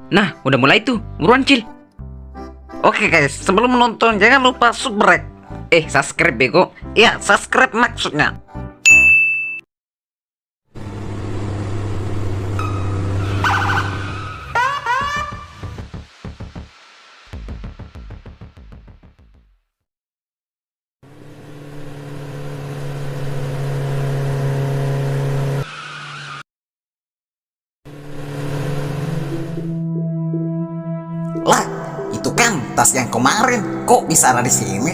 Nah, udah mulai tuh, buruan Cil. Oke guys, sebelum menonton jangan lupa subscribe. Subscribe bego. Ya, subscribe maksudnya. Lah, itu kan tas yang kemarin. Kok bisa ada di sini?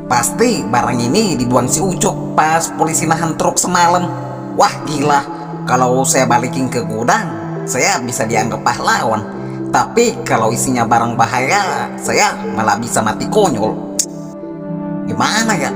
Pasti barang ini dibuang si Ucok pas polisi nahan truk semalam. Wah gila, kalau saya balikin ke gudang, saya bisa dianggap pahlawan. Tapi kalau isinya barang bahaya, saya malah bisa mati konyol. Gimana ya?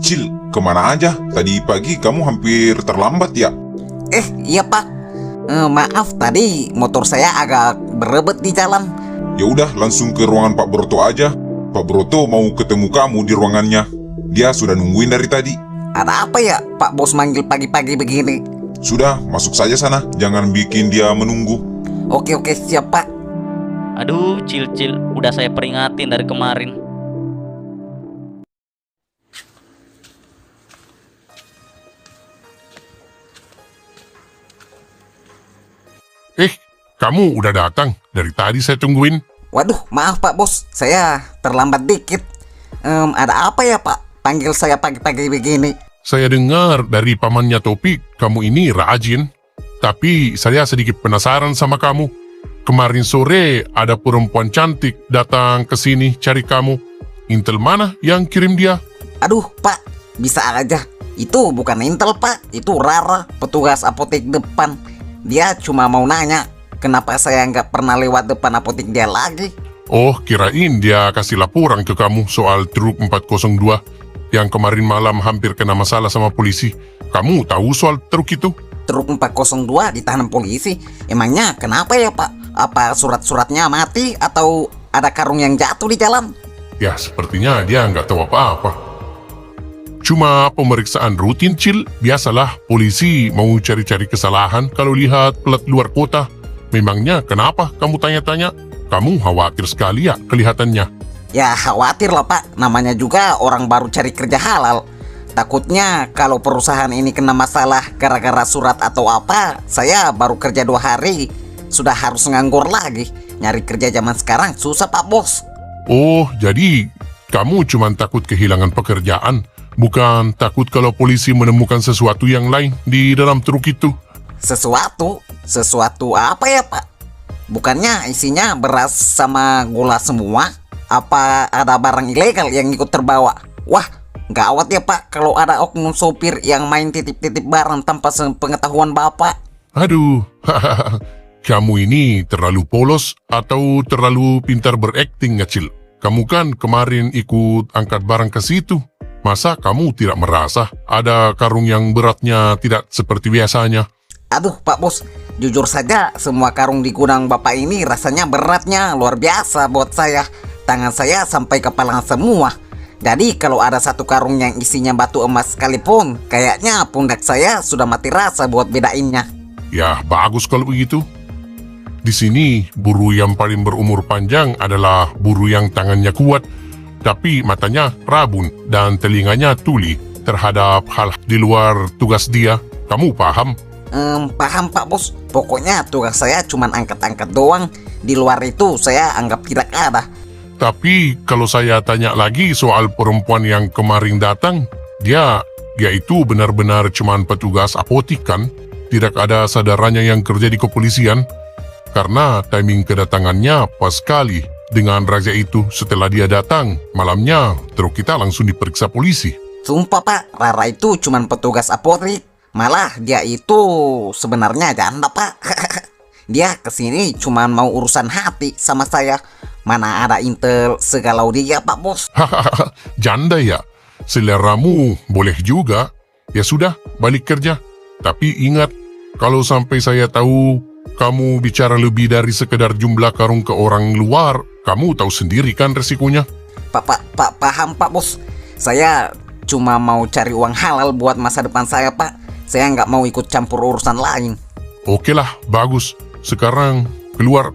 Cil, kemana aja? Tadi pagi kamu hampir terlambat ya? Iya pak. Maaf tadi motor saya agak berebet di jalan. Ya udah, langsung ke ruangan Pak Broto aja. Pak Broto mau ketemu kamu di ruangannya. Dia sudah nungguin dari tadi. Ada apa ya Pak Bos manggil pagi-pagi begini? Sudah, masuk saja sana. Jangan bikin dia menunggu. Oke siap pak. Aduh, Cil, udah saya peringatin dari kemarin. Kamu udah datang. Dari tadi saya tungguin. Waduh, maaf Pak Bos, saya terlambat dikit. Ada apa ya Pak? Panggil saya pagi-pagi begini. Saya dengar dari pamannya Topik, kamu ini rajin. Tapi saya sedikit penasaran sama kamu. Kemarin sore ada perempuan cantik datang ke sini cari kamu. Intel mana yang kirim dia? Aduh Pak, bisa aja. Itu bukan Intel Pak, itu Rara, petugas apotek depan. Dia cuma mau nanya, kenapa saya nggak pernah lewat depan apotek dia lagi. Oh, kirain dia kasih laporan ke kamu soal truk 402 yang kemarin malam hampir kena masalah sama polisi. Kamu tahu soal truk itu? Truk 402 ditahan polisi. Emangnya kenapa ya Pak? Apa surat-suratnya mati atau ada karung yang jatuh di jalan? Ya, sepertinya dia nggak tahu apa-apa. Cuma pemeriksaan rutin, Cil. Biasalah polisi mau cari-cari kesalahan kalau lihat plat luar kota. Memangnya kenapa kamu tanya-tanya? Kamu khawatir sekali ya kelihatannya. Ya khawatir lah Pak, namanya juga orang baru cari kerja halal. Takutnya kalau perusahaan ini kena masalah gara-gara surat atau apa, saya baru kerja 2 hari, sudah harus nganggur lagi. Nyari kerja zaman sekarang susah Pak Bos. Oh, jadi kamu cuma takut kehilangan pekerjaan, bukan takut kalau polisi menemukan sesuatu yang lain di dalam truk itu? Sesuatu apa ya Pak? Bukannya isinya beras sama gula semua? Apa ada barang ilegal yang ikut terbawa? Wah, gawat ya Pak kalau ada oknum sopir yang main titip-titip barang tanpa sepengetahuan Bapak. Aduh, kamu ini terlalu polos atau terlalu pintar berakting, Ngacil. Kamu kan kemarin ikut angkat barang ke situ. Masa kamu tidak merasa ada karung yang beratnya tidak seperti biasanya? Aduh Pak Bos, jujur saja semua karung di gudang Bapak ini rasanya beratnya luar biasa buat saya. Tangan saya sampai kepala semua. Jadi kalau ada satu karung yang isinya batu emas sekalipun, kayaknya pundak saya sudah mati rasa buat bedainnya. Ya, bagus kalau begitu. Di sini, buru yang paling berumur panjang adalah buru yang tangannya kuat, tapi matanya rabun dan telinganya tuli terhadap hal di luar tugas dia. Kamu paham? Paham Pak Bos. Pokoknya tugas saya cuma angkat-angkat doang. Di luar itu saya anggap tidak ada. Tapi kalau saya tanya lagi soal perempuan yang kemarin datang, dia itu benar-benar cuma petugas apotik kan? Tidak ada saudaranya yang kerja di kepolisian? Karena timing kedatangannya pas sekali dengan razia itu. Setelah dia datang, malamnya truk kita langsung diperiksa polisi. Sumpah Pak, Rara itu cuma petugas apotek. Malah dia itu sebenarnya janda Pak. Dia kesini cuma mau urusan hati sama saya. Mana ada intel segalau dia, Pak Bos. Hahaha, janda ya? Seleramu boleh juga. Ya sudah, balik kerja. Tapi ingat, kalau sampai saya tahu kamu bicara lebih dari sekedar jumlah karung ke orang luar, kamu tahu sendiri kan resikonya. Paham, Pak Bos. Saya cuma mau cari uang halal buat masa depan saya, Pak. Saya nggak mau ikut campur urusan lain. Oke lah, bagus. Sekarang keluar,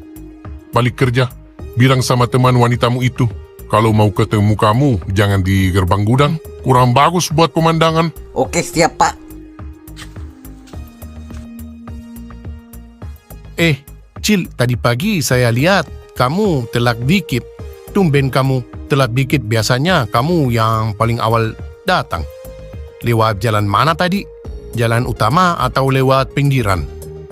balik kerja. Bilang sama teman wanitamu itu, kalau mau ketemu kamu, jangan di gerbang gudang. Kurang bagus buat pemandangan. Oke, siap, Pak. Cil, tadi pagi saya lihat kamu telat dikit. Tumben kamu telat dikit, biasanya kamu yang paling awal datang. Lewat jalan mana tadi? Jalan utama atau lewat pinggiran?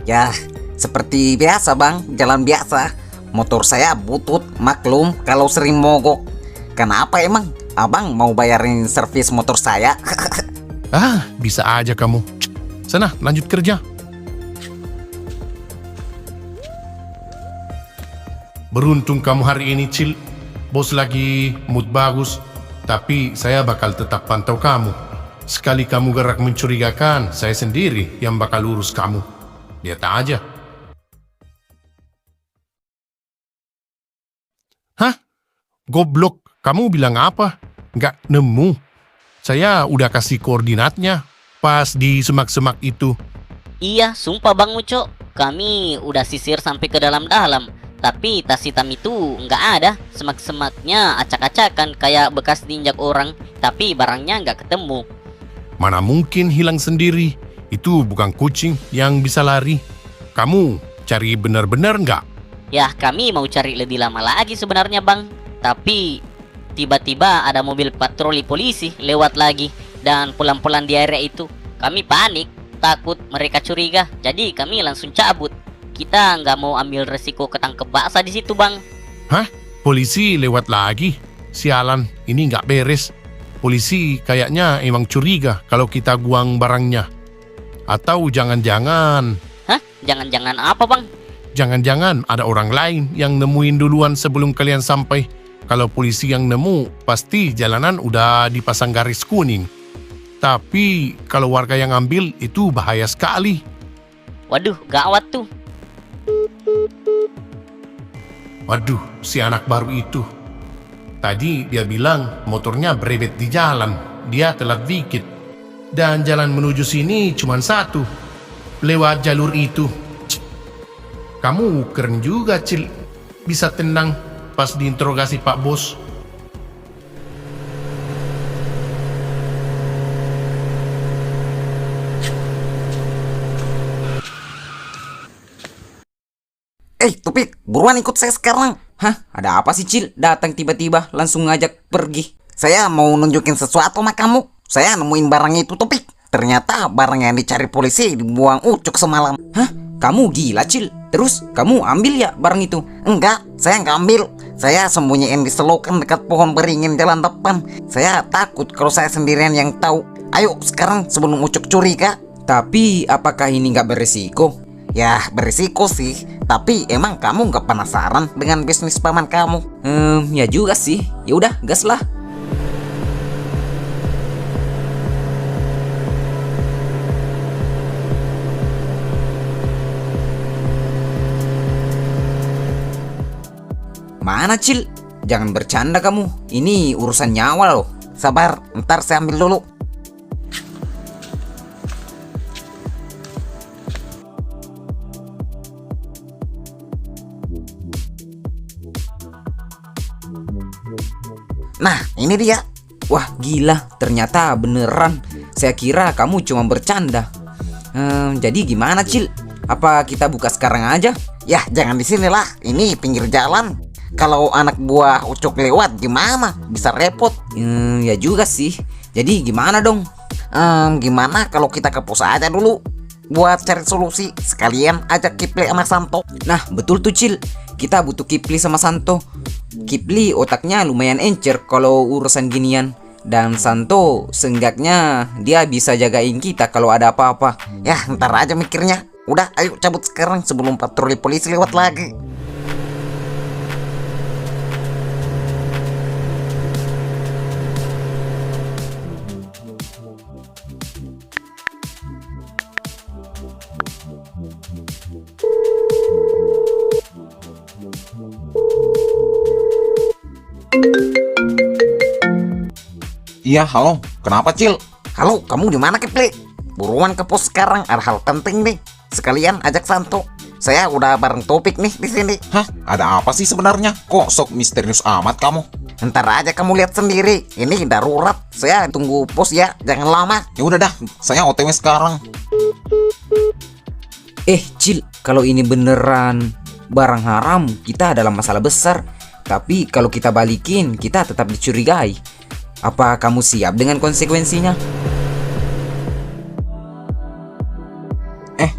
Ya, seperti biasa, Bang. Jalan biasa. Motor saya butut, maklum kalau sering mogok. Kenapa emang? Abang mau bayarin servis motor saya? Bisa aja kamu. Sana, lanjut kerja. Beruntung kamu hari ini, Cil. Bos lagi mood bagus, tapi saya bakal tetap pantau kamu. Sekali kamu gerak mencurigakan, saya sendiri yang bakal urus kamu. Lihat aja. Hah? Goblok, kamu bilang apa? Nggak nemu. Saya udah kasih koordinatnya pas di semak-semak itu. Iya, sumpah Bang Uco. Kami udah sisir sampai ke dalam-dalam. Tapi tas hitam itu nggak ada. Semak-semaknya acak-acakan kayak bekas diinjak orang. Tapi barangnya nggak ketemu. Mana mungkin hilang sendiri? Itu bukan kucing yang bisa lari. Kamu cari benar-benar nggak? Ya, kami mau cari lebih lama lagi sebenarnya Bang. Tapi tiba-tiba ada mobil patroli polisi lewat lagi. Dan pulang-pulang di area itu. Kami panik, takut mereka curiga. Jadi kami langsung cabut. Kita nggak mau ambil resiko ketangkep baksa di situ Bang. Hah? Polisi lewat lagi? Sialan, ini nggak beres. Polisi kayaknya emang curiga kalau kita buang barangnya. Atau jangan-jangan... Hah? Jangan-jangan apa Bang? Jangan-jangan ada orang lain yang nemuin duluan sebelum kalian sampai. Kalau polisi yang nemu, pasti jalanan udah dipasang garis kuning. Tapi kalau warga yang ambil, itu bahaya sekali. Waduh, gawat tuh. Waduh, si anak baru itu. Tadi dia bilang motornya berebet di jalan. Dia telat dikit. Dan jalan menuju sini cuma satu. Lewat jalur itu. Kamu keren juga, Cil. Bisa tenang pas diinterogasi Pak Bos. Tupik, buruan ikut saya sekarang. Hah, ada apa sih, Cil? Datang tiba-tiba langsung ngajak pergi. Saya mau nunjukin sesuatu sama kamu. Saya nemuin barang itu, Tupik. Ternyata barang yang dicari polisi dibuang Ucuk semalam. Hah? Kamu gila, Cil? Terus kamu ambil ya barang itu? Enggak, saya nggak ambil. Saya sembunyiin di selokan dekat pohon beringin jalan depan. Saya takut kalau saya sendirian yang tahu. Ayo sekarang sebelum Ucuk curiga. Tapi apakah ini nggak beresiko? Ya berisiko sih, tapi emang kamu nggak penasaran dengan bisnis paman kamu? Ya juga sih. Ya udah, gas lah. Mana, Cil? Jangan bercanda kamu. Ini urusan nyawa loh. Sabar, ntar saya ambil dulu. Nah, ini dia. Wah, gila. Ternyata beneran. Saya kira kamu cuma bercanda. Jadi gimana, Cil? Apa kita buka sekarang aja? Ya, jangan di sini lah. Ini pinggir jalan. Kalau anak buah Ucuk lewat gimana? Bisa repot. Ya juga sih. Jadi gimana dong? Gimana kalau kita ke pos aja dulu buat cari solusi. Sekalian ajak Kipli sama Santo. Nah, betul tuh, Cil. Kita butuh Kipli sama Santo. Kipli otaknya lumayan encer kalau urusan ginian. Dan Santo seenggaknya dia bisa jagain kita kalau ada apa-apa. Ya, ntar aja mikirnya. Udah, ayo cabut sekarang sebelum patroli polisi lewat lagi. Iya, halo. Kenapa, Cil? Halo, kamu di mana, Kepli? Buruan ke pos sekarang, ada hal penting nih. Sekalian ajak Santo. Saya udah bareng Topik nih di sini. Hah? Ada apa sih sebenarnya? Kok sok misterius amat kamu? Ntar aja kamu lihat sendiri. Ini darurat. Saya tunggu pos ya, jangan lama. Ya udah dah, saya OTW sekarang. Cil, kalau ini beneran barang haram, kita dalam masalah besar. Tapi kalau kita balikin, kita tetap dicurigai. Apa kamu siap dengan konsekuensinya?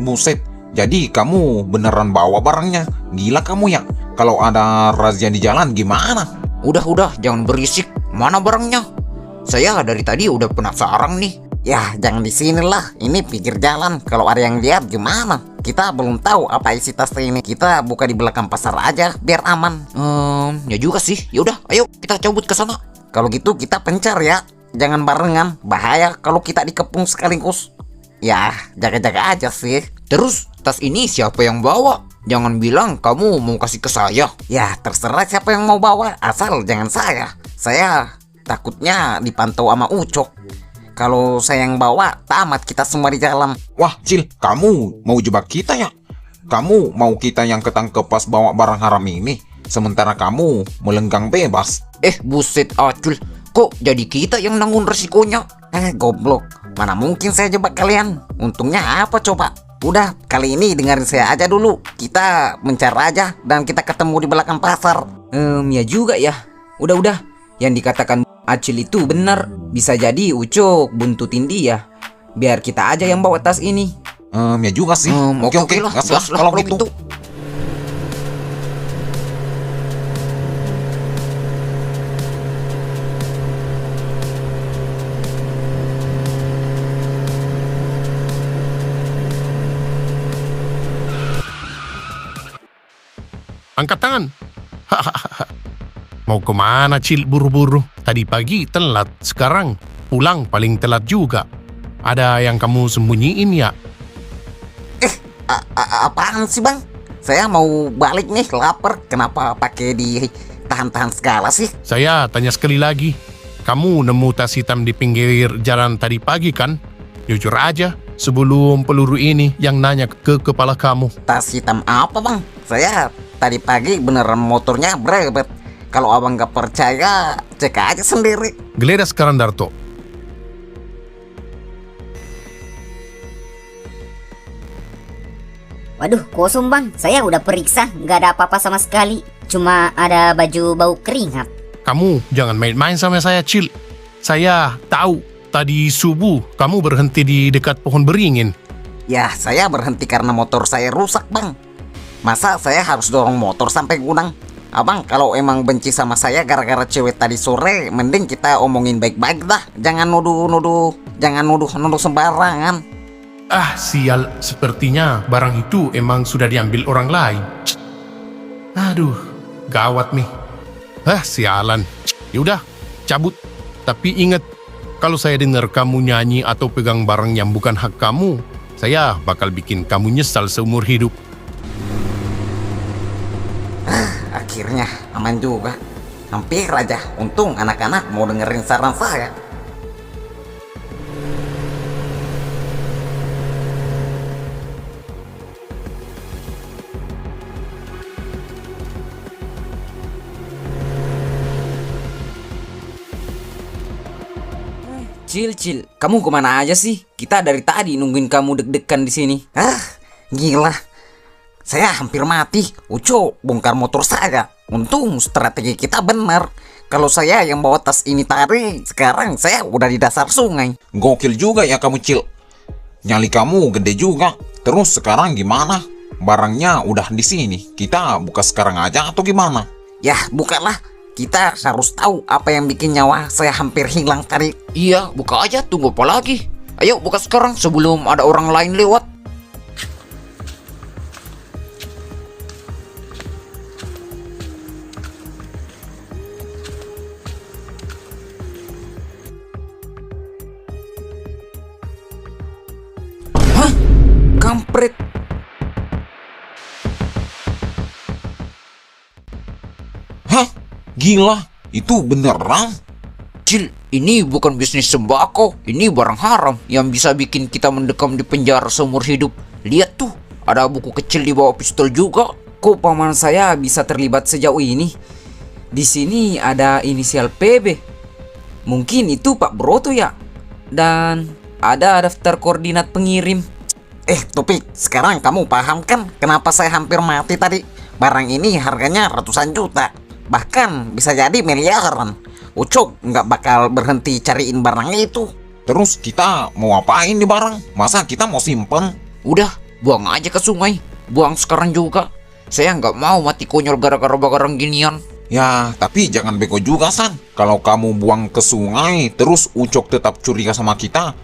Buset. Jadi kamu beneran bawa barangnya? Gila kamu ya. Kalau ada razia di jalan gimana? Udah, jangan berisik. Mana barangnya? Saya dari tadi udah penasaran nih. Ya, jangan di sini lah. Ini pinggir jalan. Kalau ada yang lihat gimana? Kita belum tahu apa isi tas ini. Kita buka di belakang pasar aja biar aman. Ya juga sih. Yaudah, ayo kita cabut ke sana. Kalau gitu kita pencar ya. Jangan barengan. Bahaya kalau kita dikepung sekaligus. Ya, jaga-jaga aja sih. Terus, tas ini siapa yang bawa? Jangan bilang kamu mau kasih ke saya. Ya, terserah siapa yang mau bawa. Asal jangan saya. Saya takutnya dipantau sama Ucok. Kalau saya yang bawa, tamat kita semua di jalan. Wah, Cil, kamu mau jebak kita ya? Kamu mau kita yang ketangkep pas bawa barang haram ini, sementara kamu melenggang bebas. Buset acul. Kok jadi kita yang nanggung resikonya? Goblok. Mana mungkin saya jebak kalian? Untungnya apa coba? Udah, kali ini dengerin saya aja dulu. Kita mencar aja dan kita ketemu di belakang pasar. Ya juga ya. Udah. Yang dikatakan Acil itu benar. Bisa jadi Ucok buntutin dia. Biar kita aja yang bawa tas ini. Ya juga sih. Oke, lah. gas lah kalau gitu. Angkat tangan. Mau kemana, Cil, buru-buru? Tadi pagi telat, sekarang pulang paling telat juga. Ada yang kamu sembunyiin ya? Apaan sih bang? Saya mau balik nih, lapar. Kenapa pakai ditahan-tahan segala sih? Saya tanya sekali lagi. Kamu nemu tas hitam di pinggir jalan tadi pagi kan? Jujur aja, sebelum peluru ini yang nanya ke kepala kamu. Tas hitam apa bang? Saya tadi pagi beneran motornya berebet. Kalau abang gak percaya, cek aja sendiri. Geledah sekarang, Darto. Waduh, kosong bang. Saya udah periksa, nggak ada apa-apa sama sekali. Cuma ada baju bau keringat. Kamu jangan main-main sama saya, Cil. Saya tahu tadi subuh kamu berhenti di dekat pohon beringin. Ya, saya berhenti karena motor saya rusak bang. Masa saya harus dorong motor sampai gudang? Abang, kalau emang benci sama saya gara-gara cewek tadi sore, mending kita omongin baik-baik dah. Jangan nuduh-nuduh sembarangan. Sial, sepertinya barang itu emang sudah diambil orang lain. Aduh, gawat nih. Sialan. Yaudah, cabut. Tapi ingat, kalau saya dengar kamu nyanyi atau pegang barang yang bukan hak kamu, saya bakal bikin kamu nyesal seumur hidup. Akhirnya aman juga. Hampir aja. Untung anak-anak mau dengerin saran saya. Cil, kamu kemana aja sih? Kita dari tadi nungguin kamu deg-degan di sini. Gila. Saya hampir mati. Uco bongkar motor saya. Untung strategi kita benar. Kalau saya yang bawa tas ini tadi, sekarang saya udah di dasar sungai. Gokil juga ya kamu, Cil. Nyali kamu gede juga. Terus sekarang gimana? Barangnya udah di sini. Kita buka sekarang aja atau gimana? Ya, bukalah. Kita harus tahu apa yang bikin nyawa saya hampir hilang tadi. Iya, buka aja, tunggu apa lagi? Ayo buka sekarang sebelum ada orang lain lewat. kampret. Hah? Gila, itu beneran? Cil, ini bukan bisnis sembako, ini barang haram yang bisa bikin kita mendekam di penjara seumur hidup. Lihat tuh, ada buku kecil di bawah pistol juga. Kok paman saya bisa terlibat sejauh ini? Di sini ada inisial PB. Mungkin itu Pak Broto ya. Dan ada daftar koordinat pengirim. Topik, sekarang kamu paham kan kenapa saya hampir mati tadi? Barang ini harganya ratusan juta, bahkan bisa jadi miliaran. Ucok nggak bakal berhenti cariin barang itu. Terus kita mau apain di barang? Masa kita mau simpen? Udah, buang aja ke sungai. Buang sekarang juga. Saya nggak mau mati konyol gara-gara barang ginian. Ya, tapi jangan bego juga, San. Kalau kamu buang ke sungai, terus Ucok tetap curiga sama kita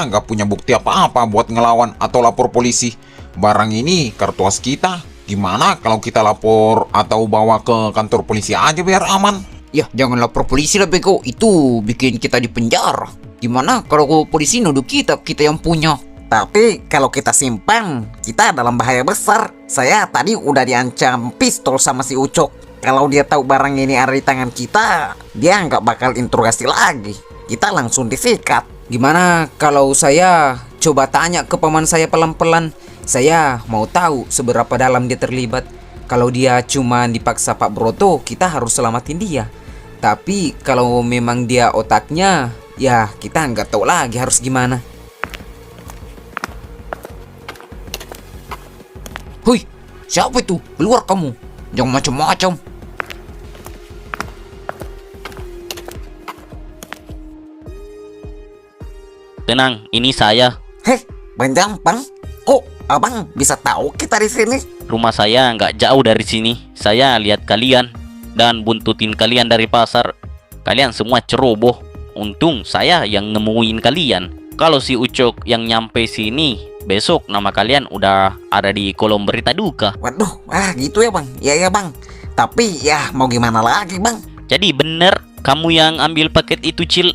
nggak punya bukti apa-apa buat ngelawan atau lapor polisi. Barang ini kartu as kita. Gimana kalau kita lapor atau bawa ke kantor polisi aja biar aman? Ya, jangan lapor polisi lah bego. Itu bikin kita di penjara. Gimana kalau polisi nuduh kita yang punya? Tapi kalau kita simpan, kita dalam bahaya besar. Saya tadi udah diancam pistol sama si Ucok. Kalau dia tahu barang ini ada di tangan kita, dia nggak bakal interogasi lagi. Kita langsung disikat. Gimana kalau saya coba tanya ke paman saya pelan-pelan? Saya mau tahu seberapa dalam dia terlibat. Kalau dia cuma dipaksa Pak Broto, kita harus selamatin dia. Tapi kalau memang dia otaknya, ya kita nggak tahu lagi harus gimana. Hui, siapa itu? Keluar kamu. Jangan macam-macam. Tenang, ini saya. Heh, Bang Jampang, kok abang bisa tahu kita di sini? Rumah saya nggak jauh dari sini. Saya lihat kalian dan buntutin kalian dari pasar. Kalian semua ceroboh. Untung saya yang nemuin kalian. Kalau si Ucok yang nyampe sini, besok nama kalian udah ada di kolom berita duka. Waduh, gitu ya bang. Ya bang. Tapi ya mau gimana lagi bang? Jadi bener kamu yang ambil paket itu, Cil.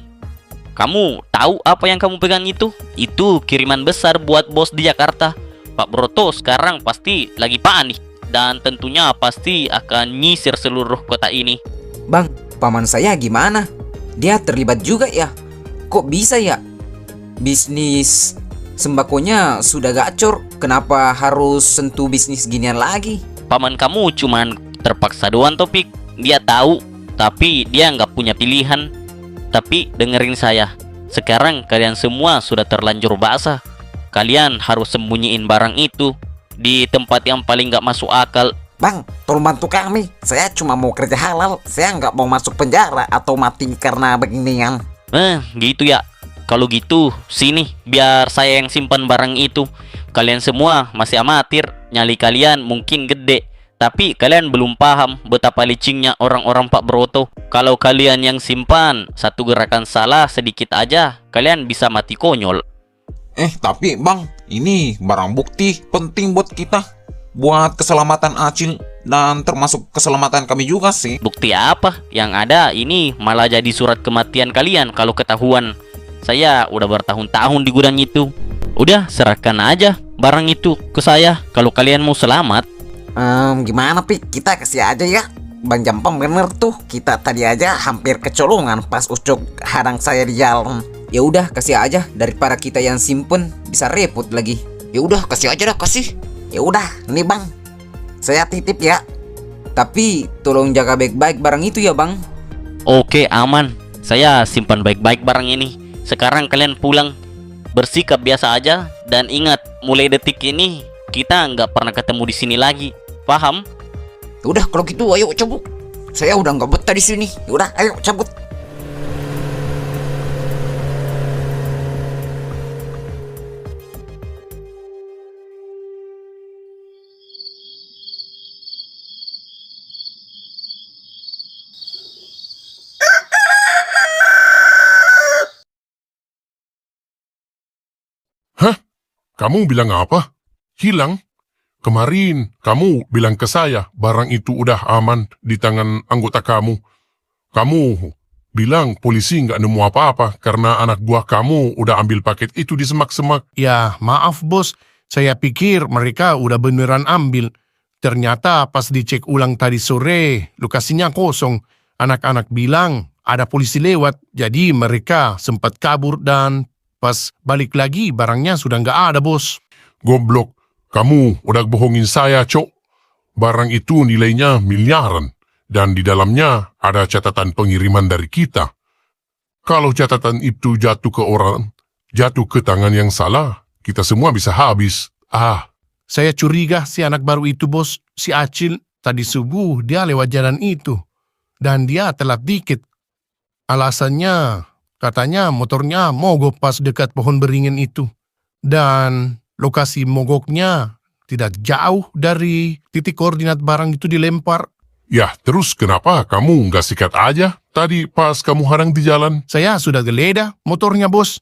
Kamu tahu apa yang kamu pegang itu? Itu kiriman besar buat bos di Jakarta. Pak Broto sekarang pasti lagi panik. Dan tentunya pasti akan nyisir seluruh kota ini. Bang, paman saya gimana? Dia terlibat juga ya? Kok bisa ya? Bisnis sembakonya sudah gacor. Kenapa harus sentuh bisnis ginian lagi? Paman kamu cuman terpaksa doang, Topik. Dia tahu, tapi dia nggak punya pilihan. Tapi dengerin saya. Sekarang kalian semua sudah terlanjur basah. Kalian harus sembunyiin barang itu di tempat yang paling nggak masuk akal. Bang, tolong bantu kami. Saya cuma mau kerja halal. Saya nggak mau masuk penjara atau mati karena beginian. Gitu ya. Kalau gitu, sini biar saya yang simpan barang itu. Kalian semua masih amatir. Nyali kalian mungkin gede. Tapi kalian belum paham betapa liciknya orang-orang Pak Broto. Kalau kalian yang simpan, satu gerakan salah sedikit aja, kalian bisa mati konyol. Tapi bang, ini barang bukti penting buat kita. Buat keselamatan Acil dan termasuk keselamatan kami juga sih. Bukti apa? Yang ada ini malah jadi surat kematian kalian kalau ketahuan. Saya udah bertahun-tahun di gudang itu. Udah, serahkan aja barang itu ke saya kalau kalian mau selamat. Gimana Pi? Kita kasih aja ya. Bang Jampang bener tuh. Kita tadi aja hampir kecolongan pas Ucok hadang saya di jalan. Ya udah kasih aja daripada kita yang simpen bisa repot lagi. Ya udah kasih aja dah, kasih. Ya udah, nih Bang. Saya titip ya. Tapi tolong jaga baik-baik barang itu ya, Bang. Oke, aman. Saya simpan baik-baik barang ini. Sekarang kalian pulang. Bersikap biasa aja dan ingat, mulai detik ini kita nggak pernah ketemu di sini lagi. Paham? Udah kalau gitu ayo cabut. Saya udah nggak betah di sini. Udah, ayo cabut. Hah? Kamu bilang apa? Hilang? Kemarin kamu bilang ke saya barang itu udah aman di tangan anggota kamu. Kamu bilang polisi nggak nemu apa-apa karena anak buah kamu udah ambil paket itu di semak-semak. Ya, maaf bos. Saya pikir mereka udah beneran ambil. Ternyata pas dicek ulang tadi sore, lokasinya kosong. Anak-anak bilang ada polisi lewat, jadi mereka sempat kabur dan pas balik lagi barangnya sudah nggak ada, bos. Goblok, kamu udah bohongin saya, Cok. Barang itu nilainya miliaran. Dan di dalamnya ada catatan pengiriman dari kita. Kalau catatan itu jatuh ke tangan yang salah, kita semua bisa habis. Saya curiga si anak baru itu, bos. Si Acil, tadi subuh dia lewat jalan itu. Dan dia telat dikit. Alasannya, katanya motornya mogok pas dekat pohon beringin itu. Dan lokasi mogoknya tidak jauh dari titik koordinat barang itu dilempar. Ya, terus kenapa kamu nggak sikat aja tadi pas kamu hadang di jalan? Saya sudah geledah motornya, bos.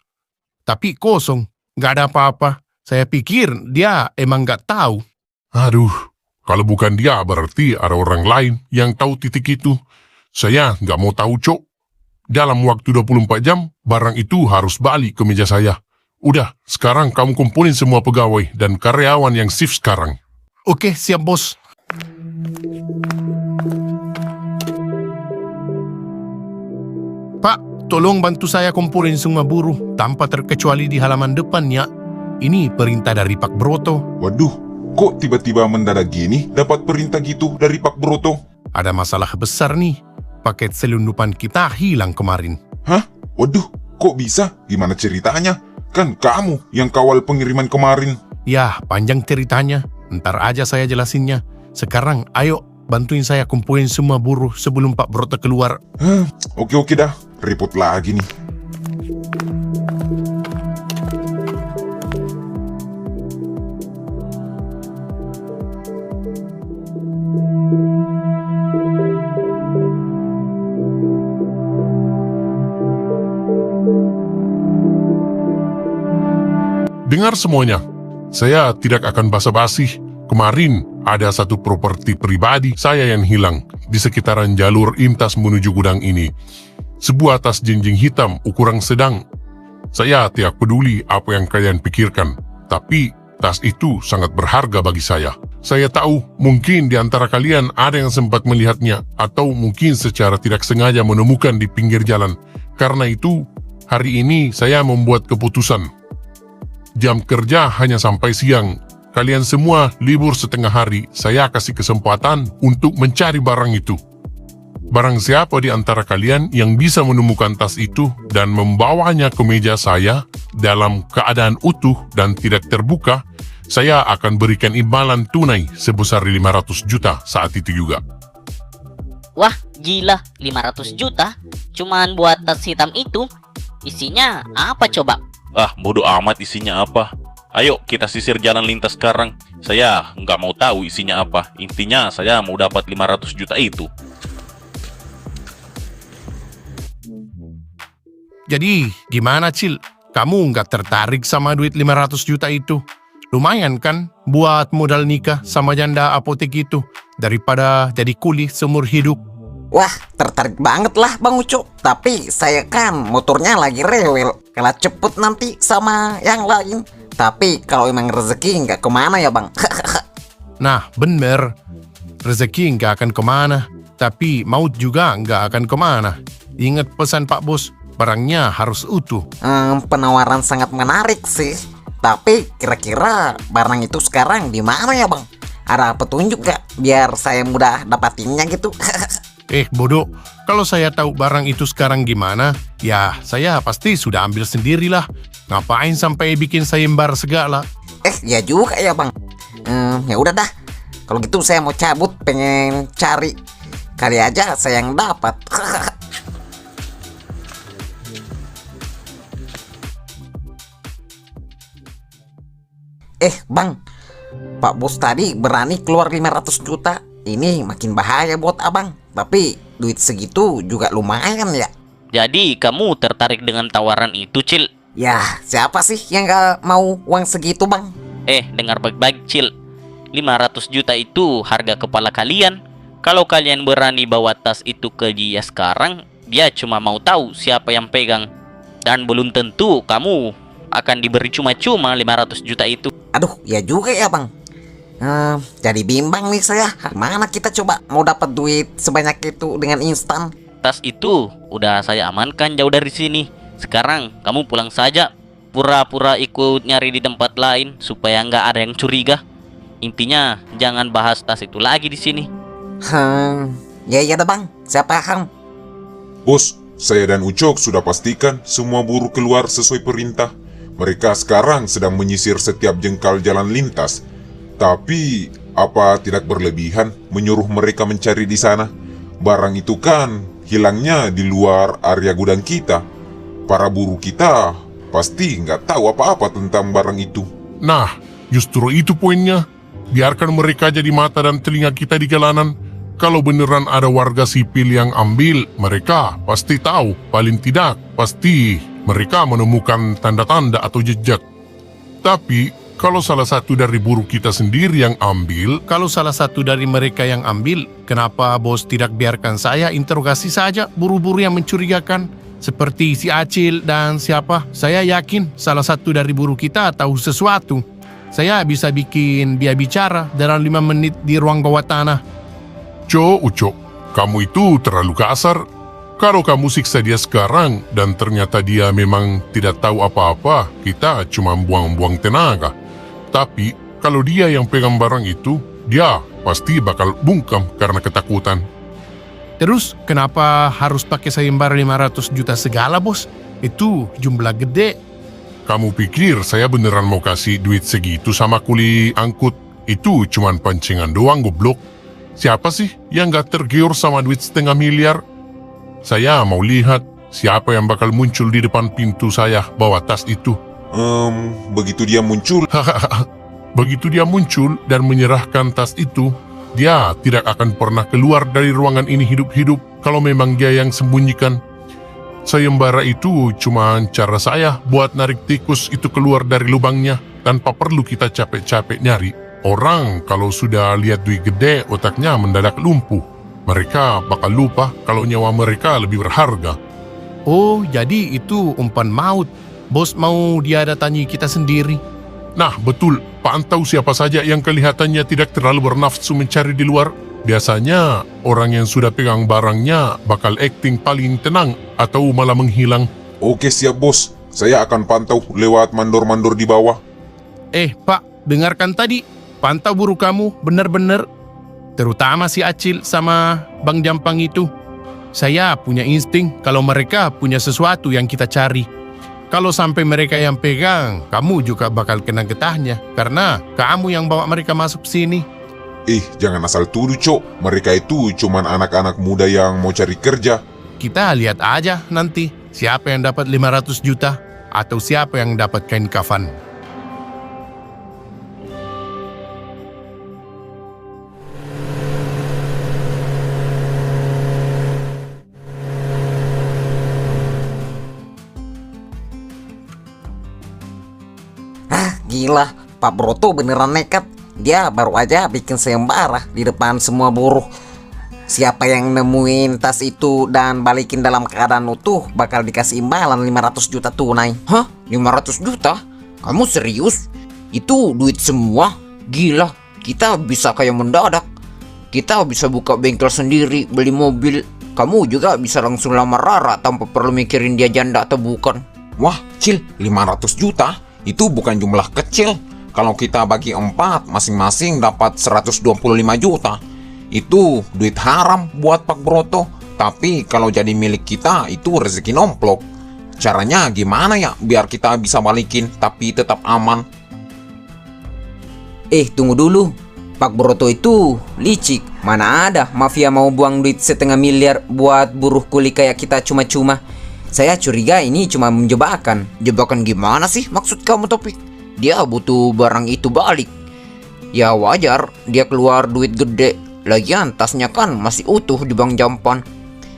Tapi kosong, nggak ada apa-apa. Saya pikir dia emang nggak tahu. Aduh, kalau bukan dia berarti ada orang lain yang tahu titik itu. Saya nggak mau tahu, Cok. Dalam waktu 24 jam, barang itu harus balik ke meja saya. Udah, sekarang kamu kumpulin semua pegawai dan karyawan yang shift sekarang. Oke, siap, bos. Pak, tolong bantu saya kumpulin semua buruh tanpa terkecuali di halaman depannya. Ini perintah dari Pak Broto. Waduh, kok tiba-tiba mendadak gini dapat perintah gitu dari Pak Broto? Ada masalah besar nih. Paket selundupan kita hilang kemarin. Hah? Waduh, kok bisa? Gimana ceritanya? Kan kamu yang kawal pengiriman kemarin. Ya, panjang ceritanya. Ntar aja saya jelasinnya. Sekarang, ayo bantuin saya kumpulin semua buruh sebelum Pak Broto keluar. Oke dah. Repot lagi nih. Dengar semuanya, saya tidak akan basa-basi. Kemarin ada satu properti pribadi saya yang hilang di sekitaran jalur Intas menuju gudang ini. Sebuah tas jinjing hitam ukuran sedang. Saya tidak peduli apa yang kalian pikirkan, tapi tas itu sangat berharga bagi saya. Saya tahu mungkin di antara kalian ada yang sempat melihatnya atau mungkin secara tidak sengaja menemukan di pinggir jalan. Karena itu, hari ini saya membuat keputusan. Jam kerja hanya sampai siang. Kalian semua libur setengah hari. Saya kasih kesempatan untuk mencari barang itu. Barang siapa di antara kalian yang bisa menemukan tas itu dan membawanya ke meja saya dalam keadaan utuh dan tidak terbuka, saya akan berikan imbalan tunai sebesar 500 juta saat itu juga. Wah, gila, 500 juta? Cuman buat tas hitam itu? Isinya apa coba? Ah, bodoh amat isinya apa. Ayo kita sisir jalan lintas sekarang. Saya nggak mau tahu isinya apa. Intinya saya mau dapat 500 juta itu. Jadi, gimana, Cil? Kamu nggak tertarik sama duit 500 juta itu? Lumayan kan buat modal nikah sama janda apotek itu daripada jadi kuli seumur hidup. Wah, tertarik banget lah Bang Ucup. Tapi saya kan motornya lagi rewel. Kalah cepet nanti sama yang lain. Tapi kalau emang rezeki nggak kemana ya Bang. Nah, bener. Rezeki nggak akan kemana. Tapi maut juga nggak akan kemana. Ingat pesan Pak Bos, barangnya harus utuh. Penawaran sangat menarik sih. Tapi kira-kira barang itu sekarang di mana ya Bang? Ada petunjuk gak biar saya mudah dapatinnya gitu? Bodoh, kalau saya tahu barang itu sekarang gimana, ya saya pasti sudah ambil sendirilah. Ngapain sampai bikin sayembar segala? Ya juga ya Bang. Ya udah dah. Kalau gitu saya mau cabut, pengen cari. Kali aja saya yang dapat. Bang, Pak Bos tadi berani keluar 500 juta. Ini makin bahaya buat abang. Tapi duit segitu juga lumayan ya. Jadi kamu tertarik dengan tawaran itu, Cil? Ya, siapa sih yang gak mau uang segitu Bang? Dengar baik-baik, Cil. 500 juta itu harga kepala kalian. Kalau kalian berani bawa tas itu ke dia sekarang, dia cuma mau tahu siapa yang pegang. Dan belum tentu kamu akan diberi cuma-cuma 500 juta itu. Aduh, ya juga ya bang. Jadi bimbang nih saya. Mana kita coba mau dapat duit sebanyak itu dengan instan? Tas itu udah saya amankan jauh dari sini. Sekarang kamu pulang saja. Pura-pura ikut nyari di tempat lain supaya nggak ada yang curiga. Intinya jangan bahas tas itu lagi di sini. Ya dah bang, saya paham. Bos, saya dan Ucok sudah pastikan semua buruh keluar sesuai perintah. Mereka sekarang sedang menyisir setiap jengkal jalan lintas. Tapi, apa tidak berlebihan menyuruh mereka mencari di sana? Barang itu kan hilangnya di luar area gudang kita. Para buruh kita pasti nggak tahu apa-apa tentang barang itu. Nah, justru itu poinnya. Biarkan mereka jadi mata dan telinga kita di jalanan. Kalau beneran ada warga sipil yang ambil, mereka pasti tahu. Paling tidak, pasti mereka menemukan tanda-tanda atau jejak. Tapi, kalau salah satu dari buruh kita sendiri yang ambil, Kalau salah satu dari mereka yang ambil, kenapa bos tidak biarkan saya interogasi saja buruh-buruh yang mencurigakan? Seperti si Acil dan siapa? Saya yakin salah satu dari buruh kita tahu sesuatu. Saya bisa bikin dia bicara dalam 5 menit di ruang bawah tanah. Ucok, kamu itu terlalu kasar. Kalau kamu siksa dia sekarang dan ternyata dia memang tidak tahu apa-apa, kita cuma buang-buang tenaga. Tapi kalau dia yang pegang barang itu, dia pasti bakal bungkam karena ketakutan. Terus kenapa harus pakai sayembara 500 juta segala bos? Itu jumlah gede. Kamu pikir saya beneran mau kasih duit segitu sama kuli angkut? Itu cuman pancingan doang goblok. Siapa sih yang gak tergiur sama duit 500 miliar? Saya mau lihat siapa yang bakal muncul di depan pintu saya bawa tas itu. Begitu dia muncul, Begitu dia muncul dan menyerahkan tas itu, dia tidak akan pernah keluar dari ruangan ini hidup-hidup kalau memang dia yang sembunyikan. Sayembara itu cuma cara saya buat narik tikus itu keluar dari lubangnya tanpa perlu kita capek-capek nyari. Orang kalau sudah lihat duit gede, otaknya mendadak lumpuh. Mereka bakal lupa kalau nyawa mereka lebih berharga. Oh, jadi itu umpan maut. Bos mau dia datangi kita sendiri. Nah, betul. Pantau siapa saja yang kelihatannya tidak terlalu bernafsu mencari di luar. Biasanya, orang yang sudah pegang barangnya bakal acting paling tenang atau malah menghilang. oke siap bos. Saya akan pantau lewat mandor-mandor di bawah. Pak, dengarkan tadi. Pantau buruh kamu benar-benar. Terutama si Acil sama Bang Jampang itu. Saya punya insting kalau mereka punya sesuatu yang kita cari. Kalau sampai mereka yang pegang, kamu juga bakal kena getahnya. Karena kamu yang bawa mereka masuk sini. Jangan asal tuduh, Cok. Mereka itu cuman anak-anak muda yang mau cari kerja. Kita lihat aja nanti siapa yang dapat 500 juta atau siapa yang dapat kain kafan. Gila, Pak Broto beneran nekat. Dia baru aja bikin sayembara di depan semua buruh. Siapa yang nemuin tas itu dan balikin dalam keadaan utuh bakal dikasih imbalan 500 juta tunai. Hah? 500 juta? Kamu serius? Itu duit semua? Gila, kita bisa kayak mendadak. Kita bisa buka bengkel sendiri, beli mobil. Kamu juga bisa langsung lamar Rara tanpa perlu mikirin dia janda atau bukan. Wah, Cil, 500 juta? Itu bukan jumlah kecil. Kalau kita bagi 4, masing-masing dapat 125 juta. Itu duit haram buat Pak Broto. Tapi kalau jadi milik kita, itu rezeki nomplok. Caranya gimana ya biar kita bisa balikin tapi tetap aman? Tunggu dulu. Pak Broto itu licik. Mana ada mafia mau buang duit 500 miliar buat buruh kuli kayak kita cuma-cuma. Saya curiga ini cuma menjebakan. Jebakan gimana sih maksud kamu, Topik? Dia butuh barang itu balik. Ya wajar, dia keluar duit gede. Lagian tasnya kan masih utuh di Bang Jampang.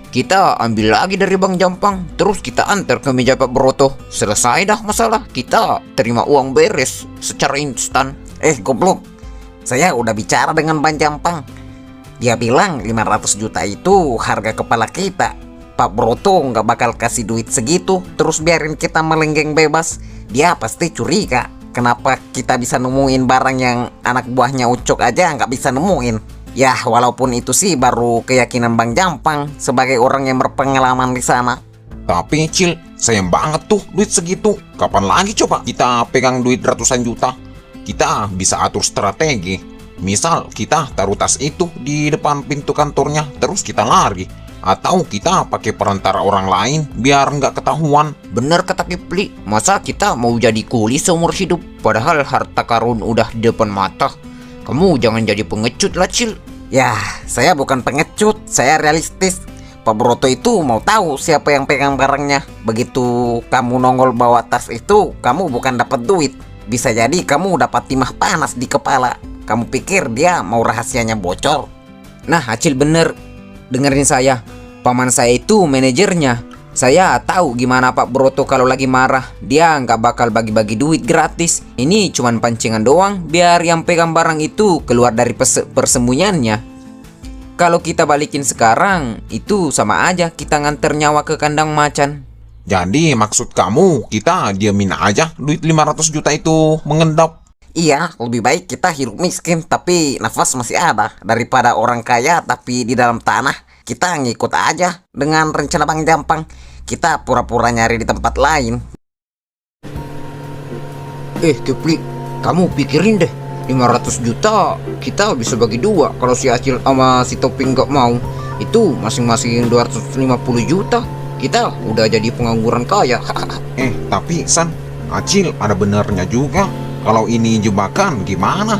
Kita ambil lagi dari Bang Jampang, terus kita antar ke meja Pak Broto. Selesai dah masalah. Kita terima uang beres secara instan. Goblok. Saya udah bicara dengan Bang Jampang. Dia bilang 500 juta itu harga kepala kita. Pak Broto nggak bakal kasih duit segitu terus biarin kita melenggeng bebas. Dia pasti curiga. kenapa kita bisa nemuin barang yang anak buahnya Ucok aja nggak bisa nemuin? Ya, walaupun itu sih baru keyakinan Bang Jampang sebagai orang yang berpengalaman di sana. Tapi Cil, sayang banget tuh duit segitu. Kapan lagi coba kita pegang duit ratusan juta? Kita bisa atur strategi. Misal kita taruh tas itu di depan pintu kantornya, terus kita lari. Atau kita pakai perantara orang lain biar nggak ketahuan. Bener kata Kipli, masa kita mau jadi kuli seumur hidup padahal harta karun udah di depan mata? Kamu jangan jadi pengecut lah, Cil. Ya, saya bukan pengecut, saya realistis. Pak Broto itu mau tahu siapa yang pegang barangnya. Begitu kamu nongol bawa tas itu, kamu bukan dapat duit. Bisa jadi kamu dapat timah panas di kepala. Kamu pikir dia mau rahasianya bocor? Nah, Acil bener. Dengerin saya, paman saya itu manajernya. Saya tahu gimana Pak Broto kalau lagi marah. Dia nggak bakal bagi-bagi duit gratis. Ini cuman pancingan doang biar yang pegang barang itu keluar dari persembunyiannya. Kalau kita balikin sekarang, itu sama aja kita nganter nyawa ke kandang macan. Jadi maksud kamu kita diamin aja duit 500 juta itu mengendap? Iya, lebih baik kita hidup miskin tapi nafas masih ada daripada orang kaya tapi di dalam tanah. Kita ngikut aja dengan rencana Bang Jampang. Kita pura-pura nyari di tempat lain. Kipli, kamu pikirin deh, 500 juta kita bisa bagi dua. Kalau si Acil sama si Toping nggak mau, itu masing-masing 250 juta. Kita udah jadi pengangguran kaya. Tapi San, Acil ada benernya juga. Kalau ini jebakan gimana?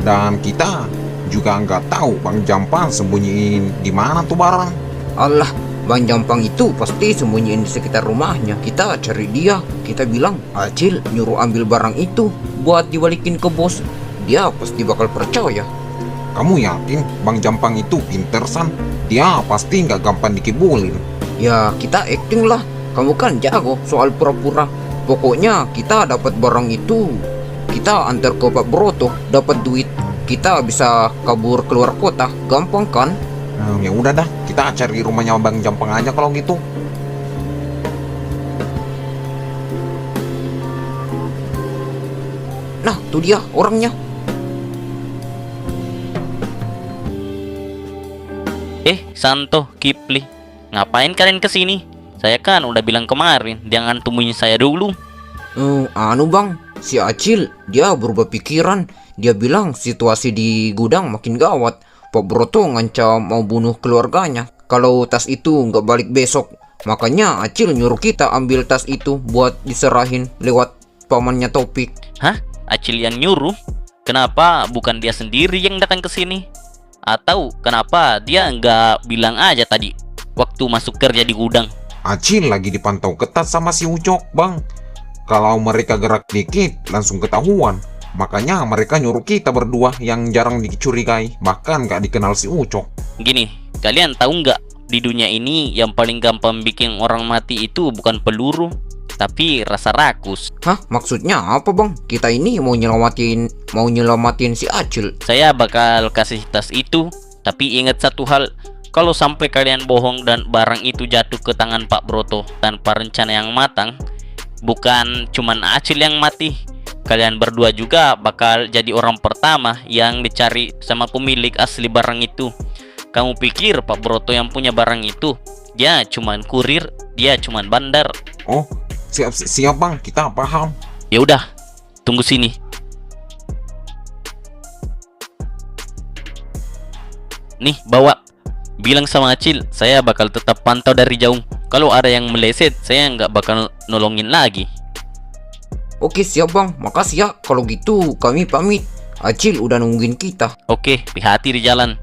Dan kita juga nggak tahu Bang Jampang sembunyiin di mana tuh barang. Allah, Bang Jampang itu pasti sembunyiin di sekitar rumahnya. Kita cari dia. Kita bilang Acil nyuruh ambil barang itu buat dibalikin ke bos. Dia pasti bakal percaya. Kamu yakin Bang Jampang itu pinter, San? Dia pasti nggak gampang dikibulin. Ya kita acting lah. Kamu kan jago soal pura-pura. Pokoknya kita dapat barang itu, kita antar ke Pak Broto, dapat duit, kita bisa kabur keluar kota, gampang kan? Ya udah dah, kita cari rumahnya Bang Jampang aja kalau gitu. Nah, tuh dia orangnya. Santo, Kipli, ngapain kalian kesini? Saya kan udah bilang kemarin, jangan temuin saya dulu. Bang, si Acil dia berubah pikiran. Dia bilang situasi di gudang makin gawat. Pak Broto ngancam mau bunuh keluarganya kalau tas itu nggak balik besok. Makanya Acil nyuruh kita ambil tas itu buat diserahin lewat pamannya Topik. Hah? Acil yang nyuruh? Kenapa bukan dia sendiri yang datang ke sini? Atau kenapa dia nggak bilang aja tadi waktu masuk kerja di gudang? Acil lagi dipantau ketat sama si Ucok, Bang. Kalau mereka gerak dikit, langsung ketahuan. Makanya mereka nyuruh kita berdua yang jarang dicurigai, bahkan gak dikenal si Ucok. Gini, kalian tahu nggak, di dunia ini yang paling gampang bikin orang mati itu bukan peluru, tapi rasa rakus. Hah? Maksudnya apa, Bang? Kita ini mau nyelamatin si Acil. Saya bakal kasih tas itu, tapi ingat satu hal. Kalau sampai kalian bohong dan barang itu jatuh ke tangan Pak Broto tanpa rencana yang matang, bukan cuman Acil yang mati, kalian berdua juga bakal jadi orang pertama yang dicari sama pemilik asli barang itu. Kamu pikir Pak Broto yang punya barang itu? Dia cuman kurir, dia cuman bandar. Oh, siap Bang, kita paham. Ya udah, tunggu sini. Nih, bawa. Bilang sama Acil, saya bakal tetap pantau dari jauh. Kalau ada yang meleset, saya nggak bakal nolongin lagi. Oke, siap Bang, makasih ya. Kalau gitu kami pamit. Acil udah nungguin kita. Oke, hati-hati di jalan.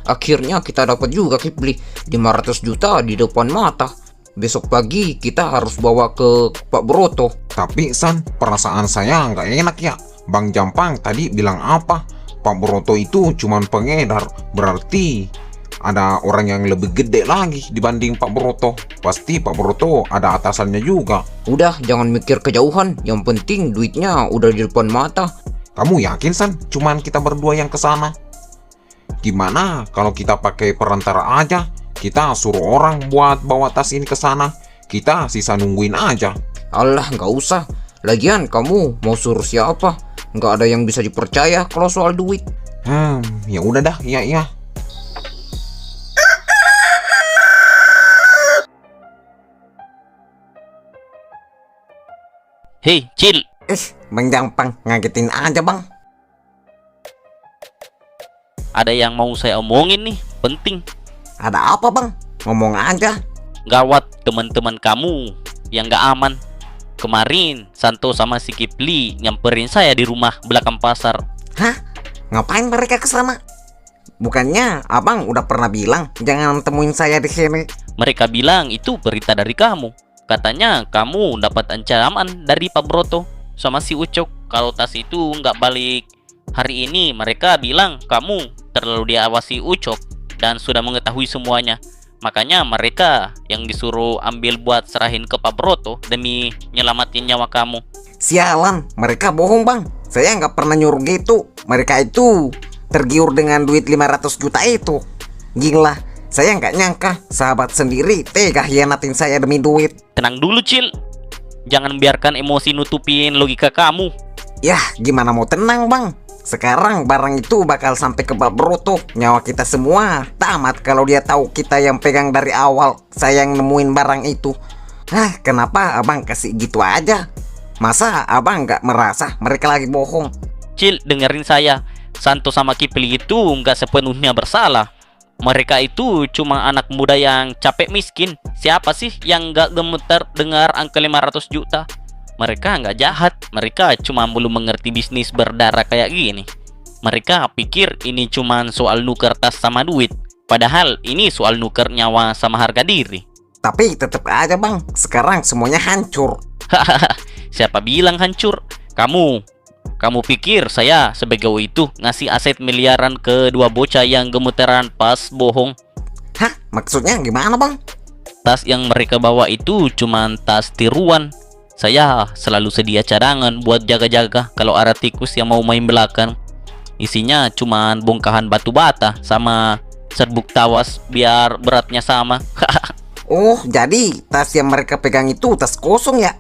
Akhirnya kita dapat juga Kipli 500 juta di depan mata. Besok pagi kita harus bawa ke Pak Broto. Tapi San, perasaan saya nggak enak ya. Bang Jampang tadi bilang apa? Pak Broto itu cuman pengedar. Berarti ada orang yang lebih gede lagi dibanding Pak Broto. Pasti Pak Broto ada atasannya juga. Udah, jangan mikir kejauhan. Yang penting duitnya udah di depan mata. Kamu yakin, San? Cuman kita berdua yang ke sana? Gimana kalau kita pakai perantara aja? Kita suruh orang buat bawa tas ini ke sana. Kita sisa nungguin aja. Alah, nggak usah. Lagian kamu mau suruh siapa? Nggak ada yang bisa dipercaya kalau soal duit. Ya udah dah, iya. Hei, Cil. Bang Jampang, ngagetin aja bang. Ada yang mau saya omongin nih, penting. Ada apa bang? Ngomong aja. Gawat, teman-teman kamu yang gak aman. Kemarin Santo sama si Kipli nyamperin saya di rumah belakang pasar. Hah? Ngapain mereka ke sana? Bukannya abang udah pernah bilang jangan temuin saya di sini. Mereka bilang itu perintah dari kamu. Katanya kamu dapat ancaman dari Pak Broto sama si Ucok kalau tas itu nggak balik hari ini. Mereka bilang kamu terlalu diawasi Ucok dan sudah mengetahui semuanya. Makanya mereka yang disuruh ambil buat serahin ke Pak Broto demi nyelamatin nyawa kamu. Sialan, mereka bohong bang. Saya nggak pernah nyuruh gitu. Mereka itu tergiur dengan duit 500 juta itu. Gila, saya nggak nyangka sahabat sendiri tega hianatin saya demi duit. Tenang dulu, Cil. Jangan biarkan emosi nutupin logika kamu. Yah, gimana mau tenang bang? Sekarang barang itu bakal sampai ke Pak Broto. Nyawa kita semua tamat kalau dia tahu kita yang pegang dari awal. Saya yang nemuin barang itu. Kenapa abang kasih gitu aja? Masa abang nggak merasa mereka lagi bohong? Cil, dengerin saya. Santo sama Kipli itu nggak sepenuhnya bersalah. Mereka itu cuma anak muda yang capek miskin. Siapa sih yang nggak gemeter dengar angka 500 juta? Mereka nggak jahat. Mereka cuma belum mengerti bisnis berdarah kayak gini. Mereka pikir ini cuma soal nuker tas sama duit. Padahal ini soal nuker nyawa sama harga diri. Tapi tetap aja bang, sekarang semuanya hancur. Siapa bilang hancur? Kamu pikir saya sebego itu ngasih aset miliaran ke dua bocah yang gemeteran pas bohong? Hah? Maksudnya gimana bang? Tas yang mereka bawa itu cuman tas tiruan. Saya selalu sedia cadangan buat jaga-jaga kalau ada tikus yang mau main belakang. Isinya cuman bongkahan batu bata sama serbuk tawas biar beratnya sama. Oh, jadi tas yang mereka pegang itu tas kosong ya?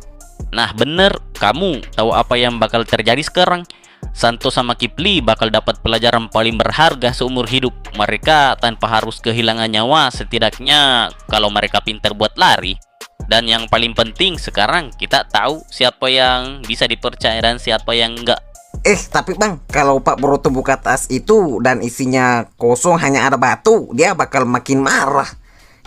Nah bener, kamu tahu apa yang bakal terjadi sekarang? Santo sama Kipli bakal dapat pelajaran paling berharga seumur hidup. Mereka tanpa harus kehilangan nyawa, setidaknya kalau mereka pintar buat lari. Dan yang paling penting sekarang kita tahu siapa yang bisa dipercaya dan siapa yang enggak. Tapi bang, kalau Pak Broto buka tas itu dan isinya kosong hanya ada batu, dia bakal makin marah.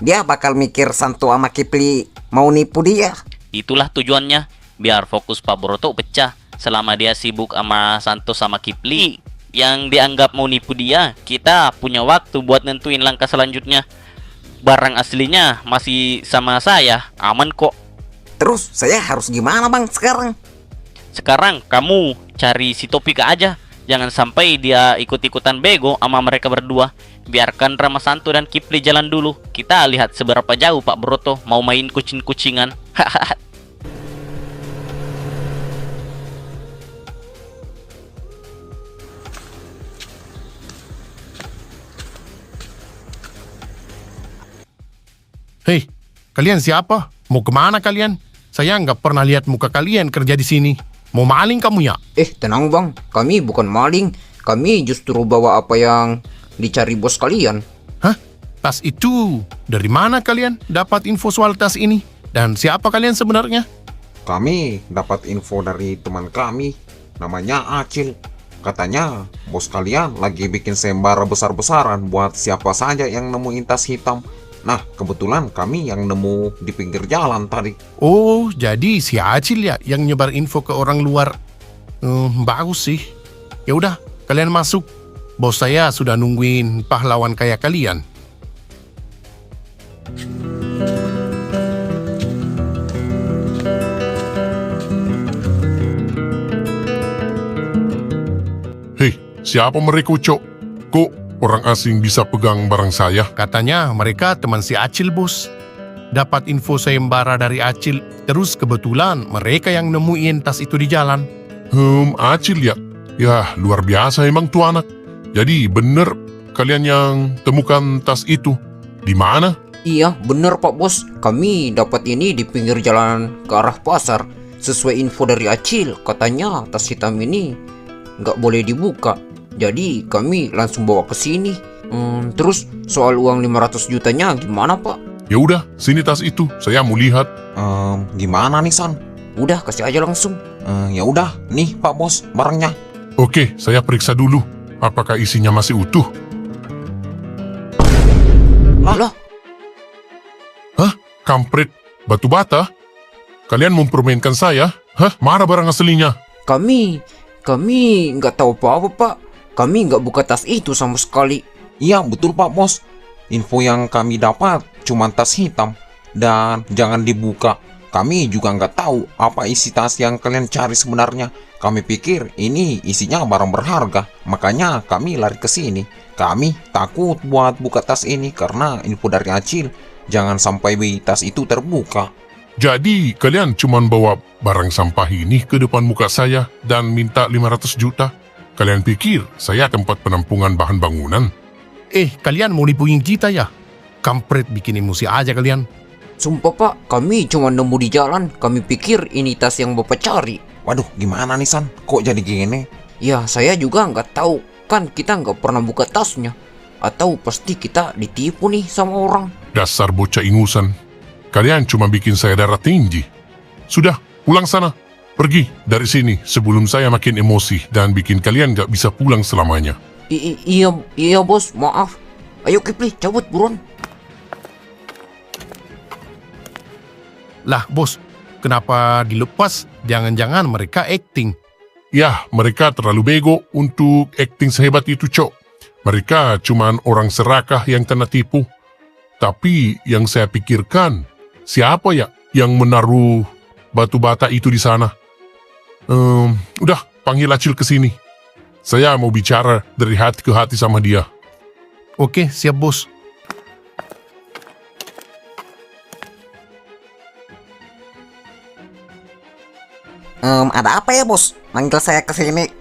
Dia bakal mikir Santo sama Kipli mau nipu dia. Itulah tujuannya, biar fokus Pak Broto pecah. Selama dia sibuk sama Santo sama Kipli yang dianggap mau nipu dia, kita punya waktu buat nentuin langkah selanjutnya. Barang aslinya masih sama saya, aman kok. Terus saya harus gimana bang sekarang? Sekarang kamu cari si Topika aja. Jangan sampai dia ikut-ikutan bego sama mereka berdua. Biarkan Rama Santo dan Kipli jalan dulu. Kita lihat seberapa jauh Pak Broto mau main kucing-kucingan. Hei, kalian siapa? Mau kemana kalian? Saya nggak pernah lihat muka kalian kerja di sini. Mau maling kamu ya? Tenang bang, kami bukan maling. Kami justru bawa apa yang dicari bos kalian. Hah? Tas itu? Dari mana kalian dapat info soal tas ini? Dan siapa kalian sebenarnya? Kami dapat info dari teman kami, namanya Acil. Katanya bos kalian lagi bikin sembara besar-besaran buat siapa saja yang nemuin tas hitam. Nah, kebetulan kami yang nemu di pinggir jalan tadi. Oh, jadi si Acil ya yang nyebar info ke orang luar. Bagus sih. Ya udah, kalian masuk. Bos saya sudah nungguin pahlawan kayak kalian. Hei, siapa mereka, Cok? Kok orang asing bisa pegang barang saya? Katanya mereka teman si Acil, bos. Dapat info sayembara dari Acil, terus kebetulan mereka yang nemuin tas itu di jalan. Acil ya? Ya, luar biasa emang tuh anak. Jadi bener kalian yang temukan tas itu. Di mana? Iya, bener Pak Bos. Kami dapat ini di pinggir jalan ke arah pasar. Sesuai info dari Acil, katanya tas hitam ini nggak boleh dibuka. Jadi kami langsung bawa ke sini. Terus soal uang 500 jutanya gimana Pak? Ya udah, sini tas itu. Saya mau lihat. Gimana nih San? Udah, kasih aja langsung. Ya udah, nih Pak Bos, barangnya. Oke, saya periksa dulu. Apakah isinya masih utuh? Lah, Hah? Kampret? Batu bata? Kalian mempermainkan saya? Hah? Mana barang aslinya? kami nggak tahu apa-apa Pak. Kami nggak buka tas itu sama sekali. Iya, betul Pak Bos. Info yang kami dapat cuma tas hitam. Dan jangan dibuka. Kami juga nggak tahu apa isi tas yang kalian cari sebenarnya. Kami pikir ini isinya barang berharga. Makanya kami lari ke sini. Kami takut buat buka tas ini karena info dari Acil. Jangan sampai tas itu terbuka. Jadi, kalian cuma bawa barang sampah ini ke depan muka saya dan minta 500 juta? Kalian pikir saya tempat penampungan bahan bangunan? Kalian mau nipuin kita ya? Kampret, bikin emosi aja kalian. Sumpah Pak, kami cuma nemu di jalan. Kami pikir ini tas yang Bapak cari. Waduh, gimana nih San? Kok jadi gini? Ya, saya juga nggak tahu. Kan kita nggak pernah buka tasnya. Atau pasti kita ditipu nih sama orang. Dasar bocah ingusan. Kalian cuma bikin saya darah tinggi. Sudah, pulang sana. Pergi dari sini sebelum saya makin emosi dan bikin kalian nggak bisa pulang selamanya. Iya bos, maaf. Ayo Kipli, cabut buruan. Lah bos, kenapa dilepas? Jangan-jangan mereka acting. Ya, mereka terlalu bego untuk acting sehebat itu, Cok. Mereka cuman orang serakah yang kena tipu. Tapi yang saya pikirkan, siapa ya yang menaruh batu bata itu di sana? Udah, panggil Acil ke sini. Saya mau bicara dari hati ke hati sama dia. Oke, siap bos. Ada apa ya bos? Manggil saya ke sini.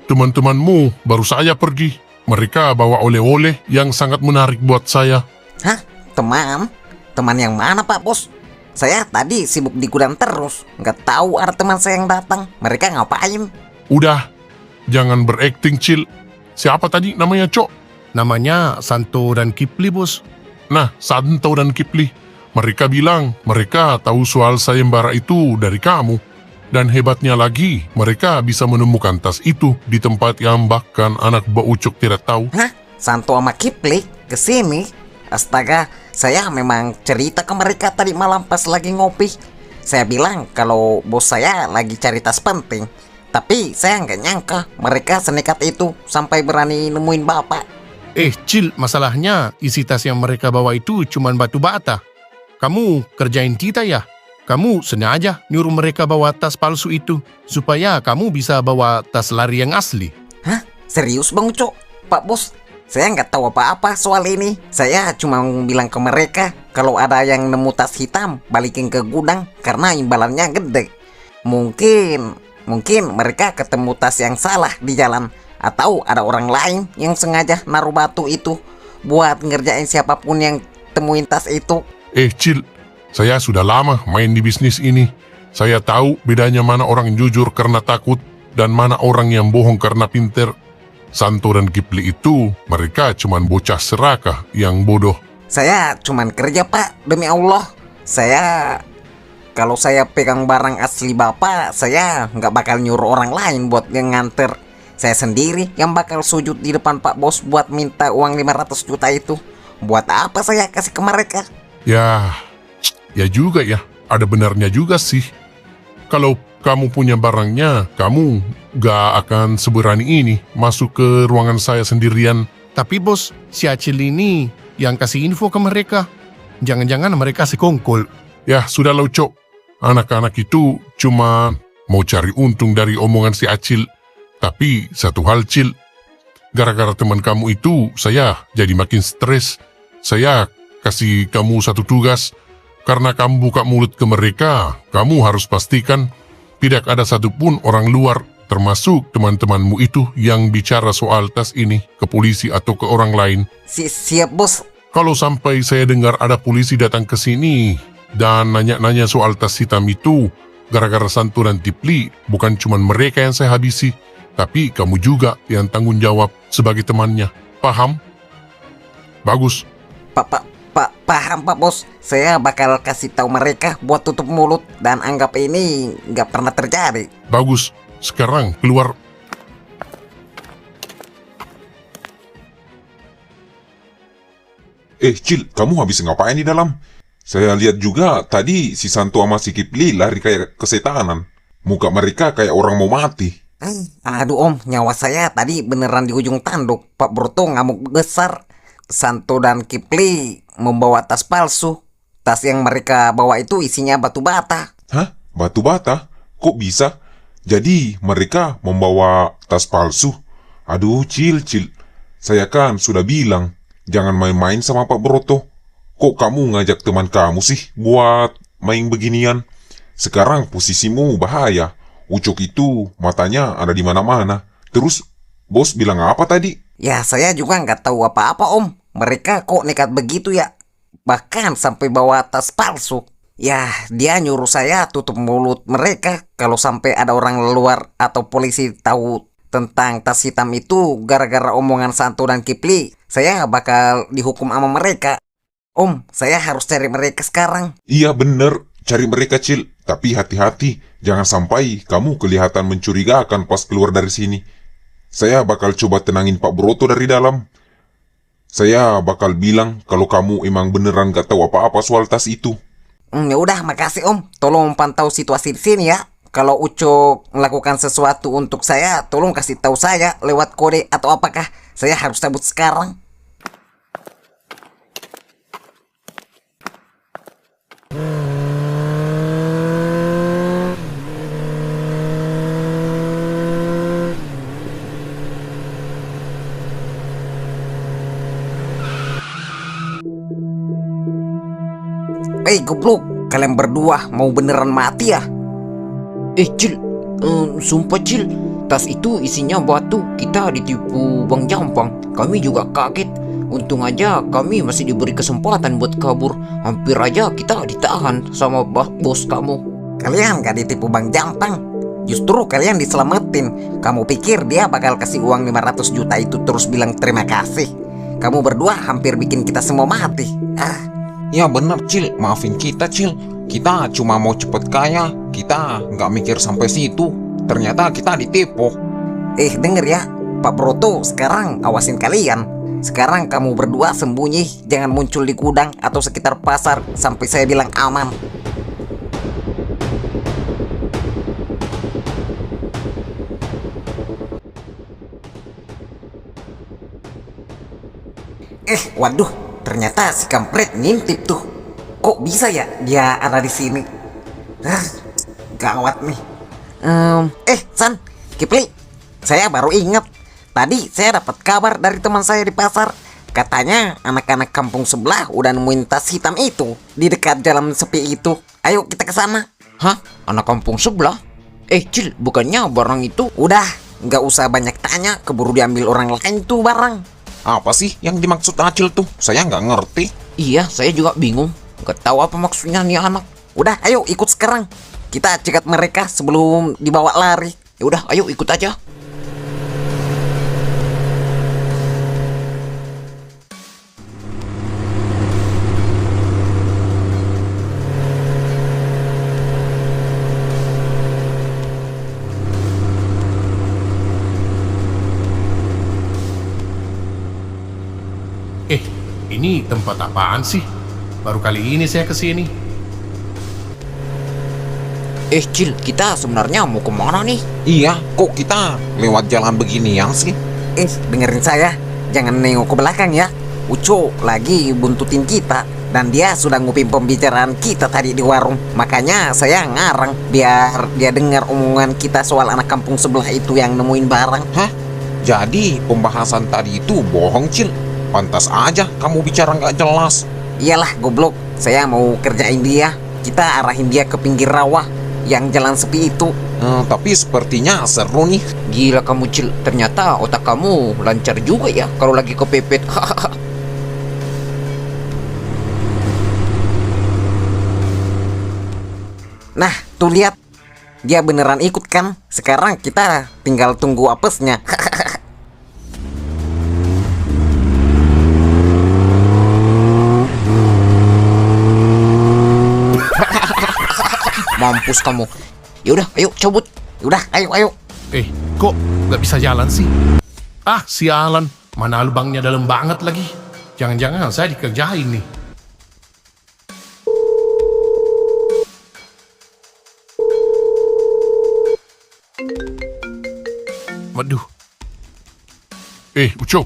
Teman-temanmu baru saja pergi. Mereka bawa oleh-oleh yang sangat menarik buat saya. Hah? Teman? Teman yang mana Pak Bos? Saya tadi sibuk di gudang terus. Nggak tahu ada teman saya yang datang. Mereka ngapain? Udah, jangan berakting, Cil. Siapa tadi namanya, Cok? Namanya Santo dan Kipli bos. Nah, Santo dan Kipli. Mereka bilang mereka tahu soal sayembara itu dari kamu. Dan hebatnya lagi, mereka bisa menemukan tas itu di tempat yang bahkan anak Mbak Ucok tidak tahu. Hah? Santo sama Kipli kesini? Astaga, saya memang cerita ke mereka tadi malam pas lagi ngopi. Saya bilang kalau bos saya lagi cari tas penting. Tapi saya nggak nyangka mereka senekat itu sampai berani nemuin bapak. Cil, masalahnya isi tas yang mereka bawa itu cuman batu bata. Kamu kerjain kita ya? Kamu sengaja nyuruh mereka bawa tas palsu itu supaya kamu bisa bawa tas lari yang asli. Hah? Serius Bang Ucok? Pak Bos, saya nggak tahu apa-apa soal ini. Saya cuma bilang ke mereka kalau ada yang nemu tas hitam, balikin ke gudang karena imbalannya gede. Mungkin mereka ketemu tas yang salah di jalan. Atau ada orang lain yang sengaja naruh batu itu buat ngerjain siapapun yang temuin tas itu. Cil, saya sudah lama main di bisnis ini. Saya tahu bedanya mana orang jujur karena takut dan mana orang yang bohong karena pinter. Santo dan Kipli itu, mereka cuman bocah serakah yang bodoh. Saya cuman kerja Pak, demi Allah. Kalau saya pegang barang asli Bapak, saya nggak bakal nyuruh orang lain buat nganter. Saya sendiri yang bakal sujud di depan Pak Bos buat minta uang 500 juta itu. Buat apa saya kasih ke mereka? Ya juga ya, ada benarnya juga sih. Kalau kamu punya barangnya, kamu gak akan seberani ini masuk ke ruangan saya sendirian. Tapi bos, si Acil ini yang kasih info ke mereka. Jangan-jangan mereka sekongkol. Ya sudah lah Cok, anak-anak itu cuma mau cari untung dari omongan si Acil. Tapi satu hal Cil, Gara-gara teman kamu itu, saya jadi makin stres. Saya kasih kamu satu tugas. Karena kamu buka mulut ke mereka, kamu harus pastikan tidak ada satupun orang luar, termasuk teman-temanmu itu yang bicara soal tas ini ke polisi atau ke orang lain. Siap, bos. Kalau sampai saya dengar ada polisi datang ke sini dan nanya-nanya soal tas hitam itu, gara-gara Santo dan Tipli, bukan cuma mereka yang saya habisi, tapi kamu juga yang tanggung jawab sebagai temannya. Paham? Bagus. Paham, Pak Bos. Saya bakal kasih tahu mereka buat tutup mulut dan anggap ini nggak pernah terjadi. Bagus. Sekarang keluar. Cil, kamu habis ngapain di dalam? Saya lihat juga tadi si Santo sama si Kipli lari kayak kesetanan. Muka mereka kayak orang mau mati. Aduh Om, nyawa saya tadi beneran di ujung tanduk. Pak Broto ngamuk besar. Santo dan Kipli membawa tas palsu. Tas yang mereka bawa itu isinya batu bata. Hah? Batu bata? Kok bisa? Jadi mereka membawa tas palsu? Aduh, Cil. Saya kan sudah bilang, jangan main-main sama Pak Broto. Kok kamu ngajak teman kamu sih buat main beginian? Sekarang posisimu bahaya. Ucok itu matanya ada di mana-mana. Terus, bos bilang apa tadi? Ya, saya juga nggak tahu apa-apa Om. Mereka kok nekat begitu ya? Bahkan sampai bawa tas palsu. Ya, dia nyuruh saya tutup mulut mereka kalau sampai ada orang luar atau polisi tahu tentang tas hitam itu gara-gara omongan Santo dan Kipli. Saya bakal dihukum sama mereka. Om, saya harus cari mereka sekarang. Iya bener, cari mereka Cil. Tapi hati-hati, jangan sampai kamu kelihatan mencurigakan pas keluar dari sini. Saya bakal coba tenangin Pak Broto dari dalam. Saya bakal bilang kalau kamu emang beneran gak tahu apa-apa soal tas itu. Ya udah, makasih Om. Tolong pantau situasi di sini ya. Kalau Ucok melakukan sesuatu untuk saya, tolong kasih tahu saya lewat kode atau apakah saya harus cabut sekarang. Goblok, kalian berdua mau beneran mati ya? Cil, sumpah Cil, tas itu isinya batu. Kita ditipu Bang Jampang. Kami juga kaget. Untung aja kami masih diberi kesempatan buat kabur. Hampir aja kita ditahan sama bos kamu. Kalian gak ditipu Bang Jampang. Justru kalian diselamatin. Kamu pikir dia bakal kasih uang 500 juta itu terus bilang terima kasih? Kamu berdua hampir bikin kita semua mati. Ya bener Cil, maafin kita Cil. Kita cuma mau cepet kaya. Kita nggak mikir sampai situ. Ternyata kita ditipu. Denger ya, Pak Broto sekarang awasin kalian. Sekarang kamu berdua sembunyi. Jangan muncul di gudang atau sekitar pasar sampai saya bilang aman. Waduh, ternyata si kampret ngintip tuh. Kok bisa ya dia ada di sini? Gawat nih. San, Kipli, saya baru ingat. Tadi saya dapat kabar dari teman saya di pasar. Katanya anak-anak kampung sebelah udah nemuin tas hitam itu di dekat jalan sepi itu. Ayo kita ke sana. Hah? Anak kampung sebelah? Cil, bukannya barang itu? Udah, nggak usah banyak tanya. Keburu diambil orang lain tuh barang. Apa sih yang dimaksud Acil tuh? Saya nggak ngerti. Iya, saya juga bingung. Nggak tahu apa maksudnya nih anak. Udah, ayo ikut sekarang. Kita cegat mereka sebelum dibawa lari. Ya udah, ayo ikut aja. Ini tempat apaan sih? Baru kali ini saya kesini. Cil, kita sebenarnya mau kemana nih? Iya, kok kita lewat jalan beginian sih? Dengerin saya. Jangan nengok ke belakang ya. Uco lagi buntutin kita. Dan dia sudah nguping pembicaraan kita tadi di warung. Makanya saya ngarang biar dia dengar omongan kita soal anak kampung sebelah itu yang nemuin barang. Hah? Jadi pembahasan tadi itu bohong, Cil. Pantas aja kamu bicara nggak jelas. Iyalah goblok, saya mau kerjain dia. Kita arahin dia ke pinggir rawa yang jalan sepi itu. Tapi sepertinya seru nih. Gila kamu Cil, ternyata otak kamu lancar juga ya kalau lagi kepepet. Nah, tuh lihat. Dia beneran ikut kan? Sekarang kita tinggal tunggu apesnya. Mampus kamu. Yaudah, ayo cabut. Udah, ayo. Kok nggak bisa jalan sih? Ah, sialan. Mana lubangnya dalam banget lagi. Jangan-jangan saya dikerjain nih. Waduh, Ucok,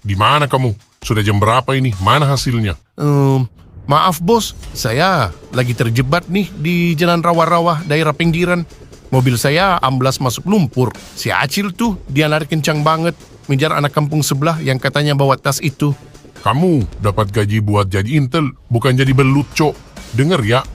di mana kamu? Sudah jam berapa ini? Mana hasilnya? maaf bos, saya lagi terjebak nih di jalan rawa-rawa daerah pinggiran. Mobil saya amblas masuk lumpur. Si Acil tuh, dia lari kencang banget, mengejar anak kampung sebelah yang katanya bawa tas itu. Kamu dapat gaji buat jadi intel, bukan jadi belut, Cok. Dengar ya,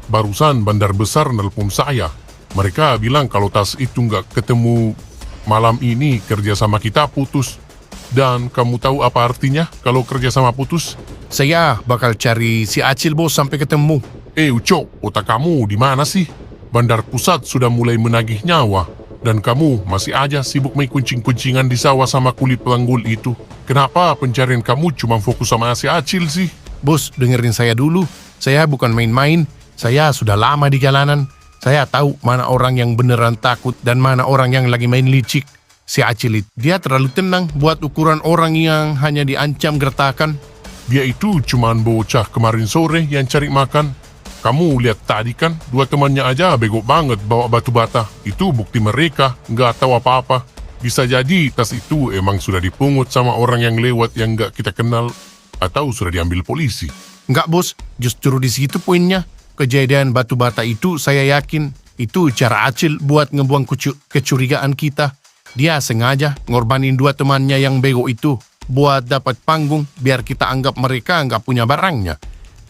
barusan bandar besar nelpon saya. Mereka bilang kalau tas itu nggak ketemu malam ini kerjasama kita putus. Dan kamu tahu apa artinya kalau kerjasama putus? Saya bakal cari si Acil bos sampai ketemu. Ucok, otak kamu di mana sih? Bandar pusat sudah mulai menagih nyawa. Dan kamu masih aja sibuk main kuncing-kuncingan di sawah sama kulit pelanggul itu. Kenapa pencarian kamu cuma fokus sama si Acil sih? Bos, dengerin saya dulu. Saya bukan main-main. Saya sudah lama di jalanan. Saya tahu mana orang yang beneran takut dan mana orang yang lagi main licik. Si Acil, dia terlalu tenang buat ukuran orang yang hanya diancam gertakan. Dia itu cuman bocah kemarin sore yang cari makan. Kamu lihat tadi kan, dua temannya aja bego banget bawa batu bata. Itu bukti mereka nggak tahu apa-apa. Bisa jadi tas itu emang sudah dipungut sama orang yang lewat yang nggak kita kenal. Atau sudah diambil polisi. Enggak bos, justru di situ poinnya. Kejadian batu bata itu saya yakin itu cara Acil buat ngebuang kecurigaan kita. Dia sengaja ngorbanin dua temannya yang bego itu buat dapat panggung biar kita anggap mereka nggak punya barangnya.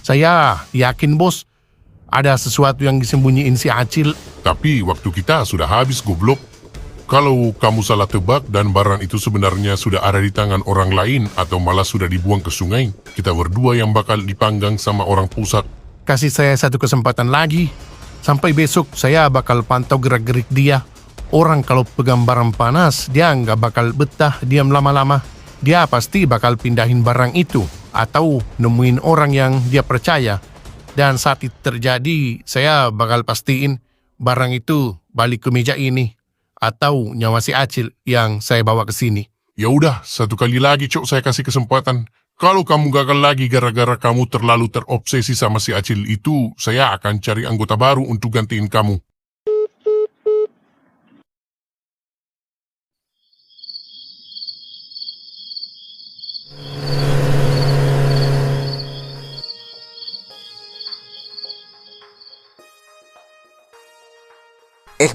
Saya yakin bos, ada sesuatu yang disembunyiin si Acil. Tapi waktu kita sudah habis goblok. Kalau kamu salah tebak dan barang itu sebenarnya sudah ada di tangan orang lain atau malah sudah dibuang ke sungai, kita berdua yang bakal dipanggang sama orang pusat. Kasih saya satu kesempatan lagi. Sampai besok saya bakal pantau gerak-gerik dia. Orang kalau pegang barang panas, dia nggak bakal betah diam lama-lama. Dia pasti bakal pindahin barang itu atau nemuin orang yang dia percaya. Dan saat itu terjadi, saya bakal pastiin barang itu balik ke meja ini atau nyawa si Acil yang saya bawa ke sini. Ya udah, satu kali lagi Cok saya kasih kesempatan. Kalau kamu gagal lagi gara-gara kamu terlalu terobsesi sama si Acil itu, saya akan cari anggota baru untuk gantiin kamu.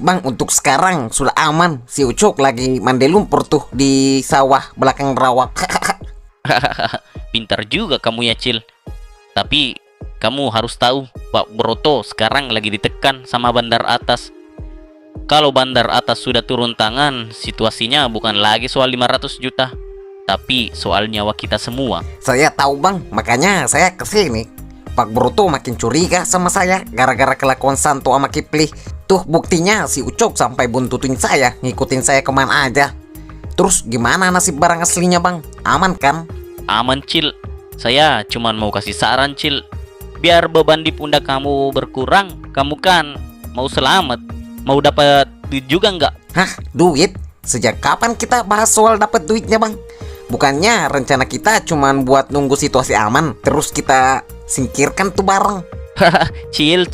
Bang, untuk sekarang sudah aman. Si Ucok lagi mandi lumpur tuh di sawah belakang rawa. Pintar juga kamu ya Cil. Tapi kamu harus tahu Pak Broto sekarang lagi ditekan sama bandar atas. Kalau bandar atas sudah turun tangan, situasinya bukan lagi soal 500 juta, tapi soal nyawa kita semua. Saya tahu bang, makanya saya kesini. Pak Broto makin curiga sama saya gara-gara kelakuan Santo sama Kipli. Tuh buktinya si Ucok sampai buntutin saya, ngikutin saya kemana aja. Terus gimana nasib barang aslinya bang? Aman kan? Aman Cil. Saya cuman mau kasih saran Cil. Biar beban di pundak kamu berkurang. Kamu kan mau selamat, mau dapat duit juga nggak? Hah, duit? Sejak kapan kita bahas soal dapat duitnya bang? Bukannya rencana kita cuman buat nunggu situasi aman, terus kita singkirkan tuh barang. Cil,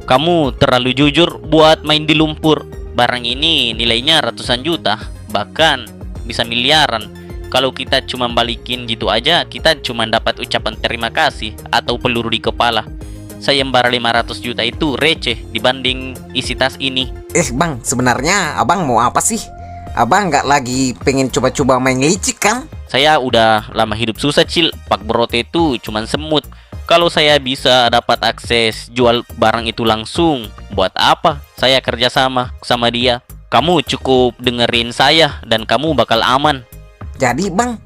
kamu terlalu jujur buat main di lumpur. Barang ini nilainya ratusan juta, bahkan bisa miliaran. Kalau kita cuma balikin gitu aja, kita cuma dapat ucapan terima kasih atau peluru di kepala. Sayembara 500 juta itu receh dibanding isi tas ini. Bang, sebenarnya abang mau apa sih? Abang nggak lagi pengen coba-coba main licik kan? Saya udah lama hidup susah, Cil. Pak Broto itu cuman semut. Kalau saya bisa dapat akses jual barang itu langsung, buat apa saya kerjasama sama dia? Kamu cukup dengerin saya dan kamu bakal aman. Jadi bang,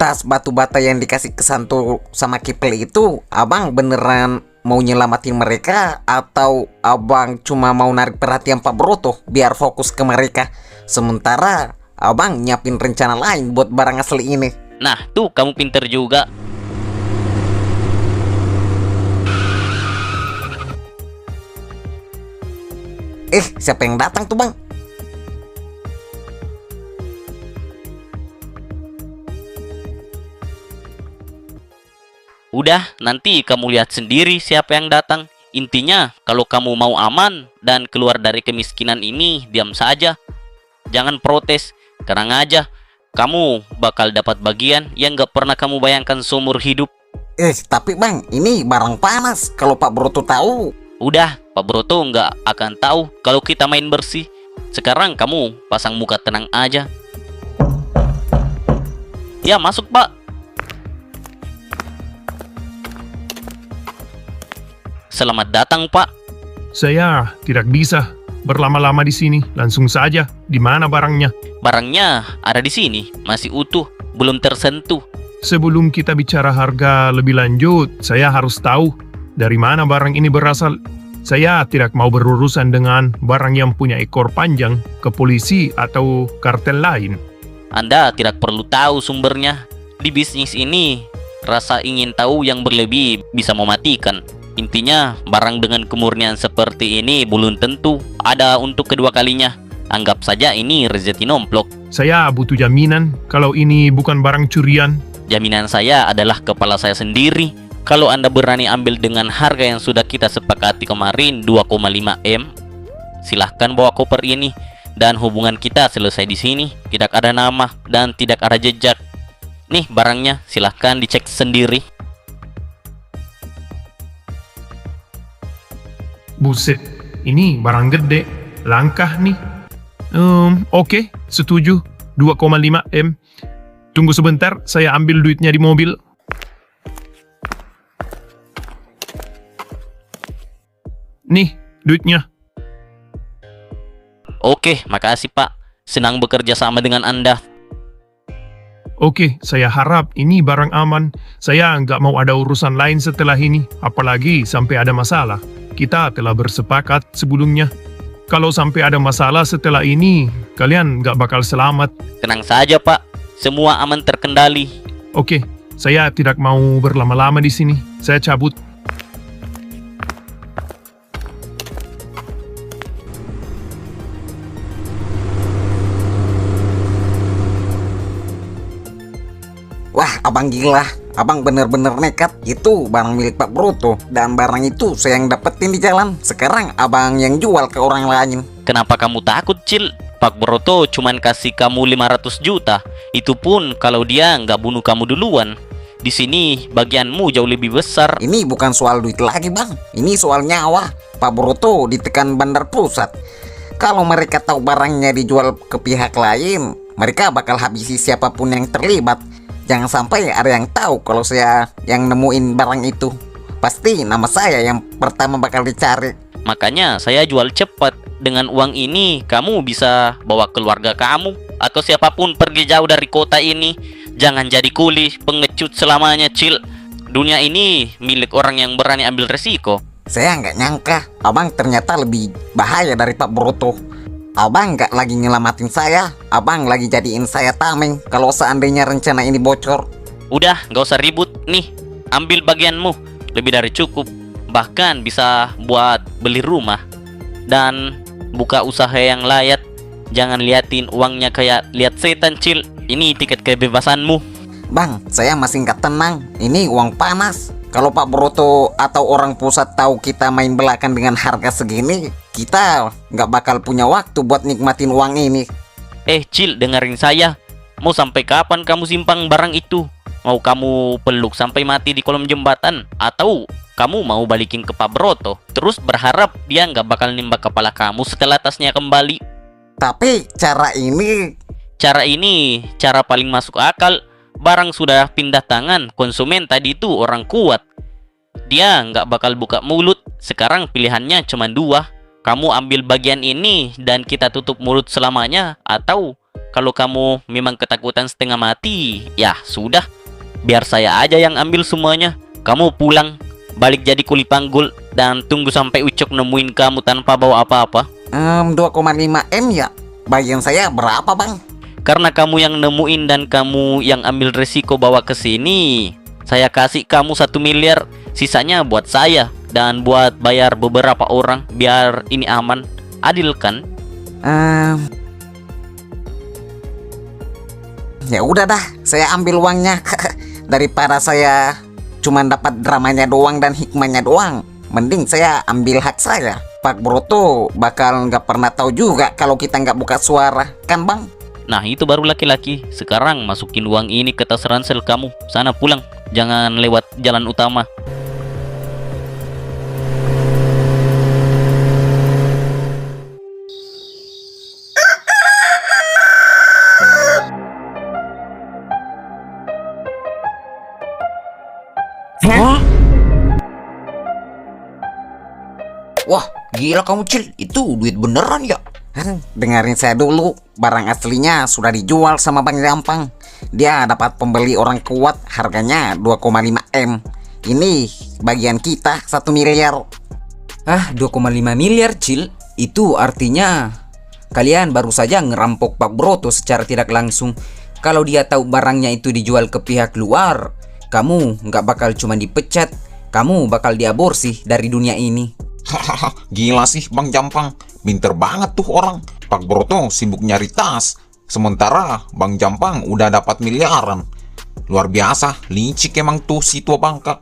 tas batu bata yang dikasih ke Santo sama Kipli itu, abang beneran mau nyelamatin mereka atau abang cuma mau narik perhatian Pak Broto biar fokus ke mereka? Sementara abang nyiapin rencana lain buat barang asli ini. Nah, tuh kamu pinter juga. Siapa yang datang tuh bang? Udah, nanti kamu lihat sendiri siapa yang datang. Intinya, kalau kamu mau aman dan keluar dari kemiskinan ini, diam saja. Jangan protes, tenang aja. Kamu bakal dapat bagian yang gak pernah kamu bayangkan seumur hidup. Tapi bang, ini barang panas. Kalau Pak Broto tahu. Udah, Pak Broto nggak akan tahu kalau kita main bersih. Sekarang kamu pasang muka tenang aja. Ya, masuk Pak. Selamat datang Pak. Saya tidak bisa berlama-lama di sini. Langsung saja, di mana barangnya? Barangnya ada di sini, masih utuh, belum tersentuh. Sebelum kita bicara harga lebih lanjut, saya harus tahu dari mana barang ini berasal. Saya tidak mau berurusan dengan barang yang punya ekor panjang ke polisi atau kartel lain. Anda tidak perlu tahu sumbernya. Di bisnis ini, rasa ingin tahu yang berlebih bisa mematikan. Intinya, barang dengan kemurnian seperti ini belum tentu ada untuk kedua kalinya. Anggap saja ini rezeki nomplok. Saya butuh jaminan kalau ini bukan barang curian. Jaminan saya adalah kepala saya sendiri. Kalau Anda berani ambil dengan harga yang sudah kita sepakati kemarin 2,5 M, silahkan bawa koper ini. Dan hubungan kita selesai di sini. Tidak ada nama dan tidak ada jejak. Nih barangnya, silahkan dicek sendiri. Buset, ini barang gede, langkah nih. Oke, setuju, 2,5 M. Tunggu sebentar, saya ambil duitnya di mobil. Nih, duitnya. Oke, makasih Pak. Senang bekerja sama dengan Anda. Oke, saya harap ini barang aman. Saya nggak mau ada urusan lain setelah ini, apalagi sampai ada masalah. Kita telah bersepakat sebelumnya. Kalau sampai ada masalah setelah ini, kalian nggak bakal selamat. Tenang saja Pak, semua aman terkendali. Oke, saya tidak mau berlama-lama di sini. Saya cabut. Wah, abang gila. Abang bener-bener nekat. Itu barang milik Pak Broto. Dan barang itu saya yang dapetin di jalan. Sekarang abang yang jual ke orang lain. Kenapa kamu takut, Cil? Pak Broto cuman kasih kamu 500 juta. Itu pun kalau dia nggak bunuh kamu duluan. Di sini bagianmu jauh lebih besar. Ini bukan soal duit lagi bang. Ini soal nyawa. Pak Broto ditekan bandar pusat. Kalau mereka tahu barangnya dijual ke pihak lain, mereka bakal habisi siapapun yang terlibat. Jangan sampai ada yang tahu kalau saya yang nemuin barang itu. Pasti nama saya yang pertama bakal dicari. Makanya saya jual cepat. Dengan uang ini kamu bisa bawa keluarga kamu atau siapapun pergi jauh dari kota ini. Jangan jadi kuli pengecut selamanya, Cil. Dunia ini milik orang yang berani ambil resiko. Saya nggak nyangka abang ternyata lebih bahaya dari Pak Broto. Abang nggak lagi nyelamatin saya, abang lagi jadiin saya tameng kalau seandainya rencana ini bocor. Udah, nggak usah ribut. Nih, ambil bagianmu. Lebih dari cukup. Bahkan bisa buat beli rumah. Dan buka usaha yang layak. Jangan liatin uangnya kayak lihat setan, Cil. Ini tiket kebebasanmu. Bang, saya masih nggak tenang. Ini uang panas. Kalau Pak Broto atau orang pusat tahu kita main belakang dengan harga segini, kita nggak bakal punya waktu buat nikmatin uang ini. Cil, dengerin saya. Mau sampai kapan kamu simpang barang itu? Mau kamu peluk sampai mati di kolom jembatan? Atau kamu mau balikin ke Pak Broto? Terus berharap dia nggak bakal nimbak kepala kamu setelah tasnya kembali? Tapi cara ini... Cara paling masuk akal. Barang sudah pindah tangan, konsumen tadi itu orang kuat. Dia nggak bakal buka mulut. Sekarang pilihannya cuma dua. Kamu ambil bagian ini dan kita tutup mulut selamanya. Atau kalau kamu memang ketakutan setengah mati, ya sudah. Biar saya aja yang ambil semuanya. Kamu pulang, balik jadi kuli panggul, dan tunggu sampai Ucok nemuin kamu tanpa bawa apa-apa. 2,5 M ya? Bagian saya berapa, Bang? Karena kamu yang nemuin dan kamu yang ambil resiko bawa ke sini, saya kasih kamu 1 miliar. Sisanya buat saya dan buat bayar beberapa orang biar ini aman. Adil kan? Ya udah dah, saya ambil uangnya. Daripada saya cuma dapat dramanya doang dan hikmahnya doang, mending saya ambil hak saya. Pak Broto bakal nggak pernah tahu juga kalau kita nggak buka suara, kan Bang? Nah itu baru laki-laki. Sekarang masukin uang ini ke tas ransel kamu. Sana pulang, jangan lewat jalan utama. Wah, gila kamu Cil, itu duit beneran ya? Dengerin saya dulu, barang aslinya sudah dijual sama Bang Jampang. Dia dapat pembeli orang kuat, harganya 2,5 M. Ini bagian kita 1 miliar. 2,5 miliar Cil, itu artinya kalian baru saja ngerampok Pak Broto secara tidak langsung. Kalau dia tahu barangnya itu dijual ke pihak luar, kamu nggak bakal cuma dipecat, kamu bakal diaborsi dari dunia ini. Hahaha, gila sih Bang Jampang. Pinter banget tuh orang. Pak Broto sibuk nyari tas, sementara Bang Jampang udah dapat miliaran. Luar biasa, licik emang tuh si tua bangka.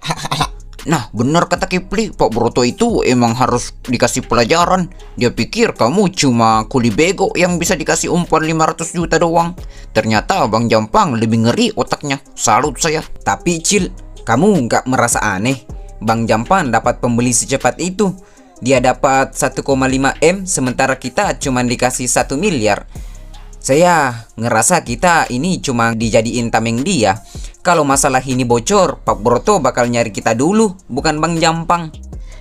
Nah, benar kata Kipli, Pak Broto itu emang harus dikasih pelajaran. Dia pikir kamu cuma kuli bego yang bisa dikasih umpan 500 juta doang. Ternyata Bang Jampang lebih ngeri otaknya. Salut saya. Tapi Cil, kamu nggak merasa aneh? Bang Jampang dapat pembeli secepat itu. Dia dapat 1,5 M, sementara kita cuma dikasih 1 miliar. Saya ngerasa kita ini cuma dijadiin tameng dia. Kalau masalah ini bocor, Pak Broto bakal nyari kita dulu, bukan Bang Jampang.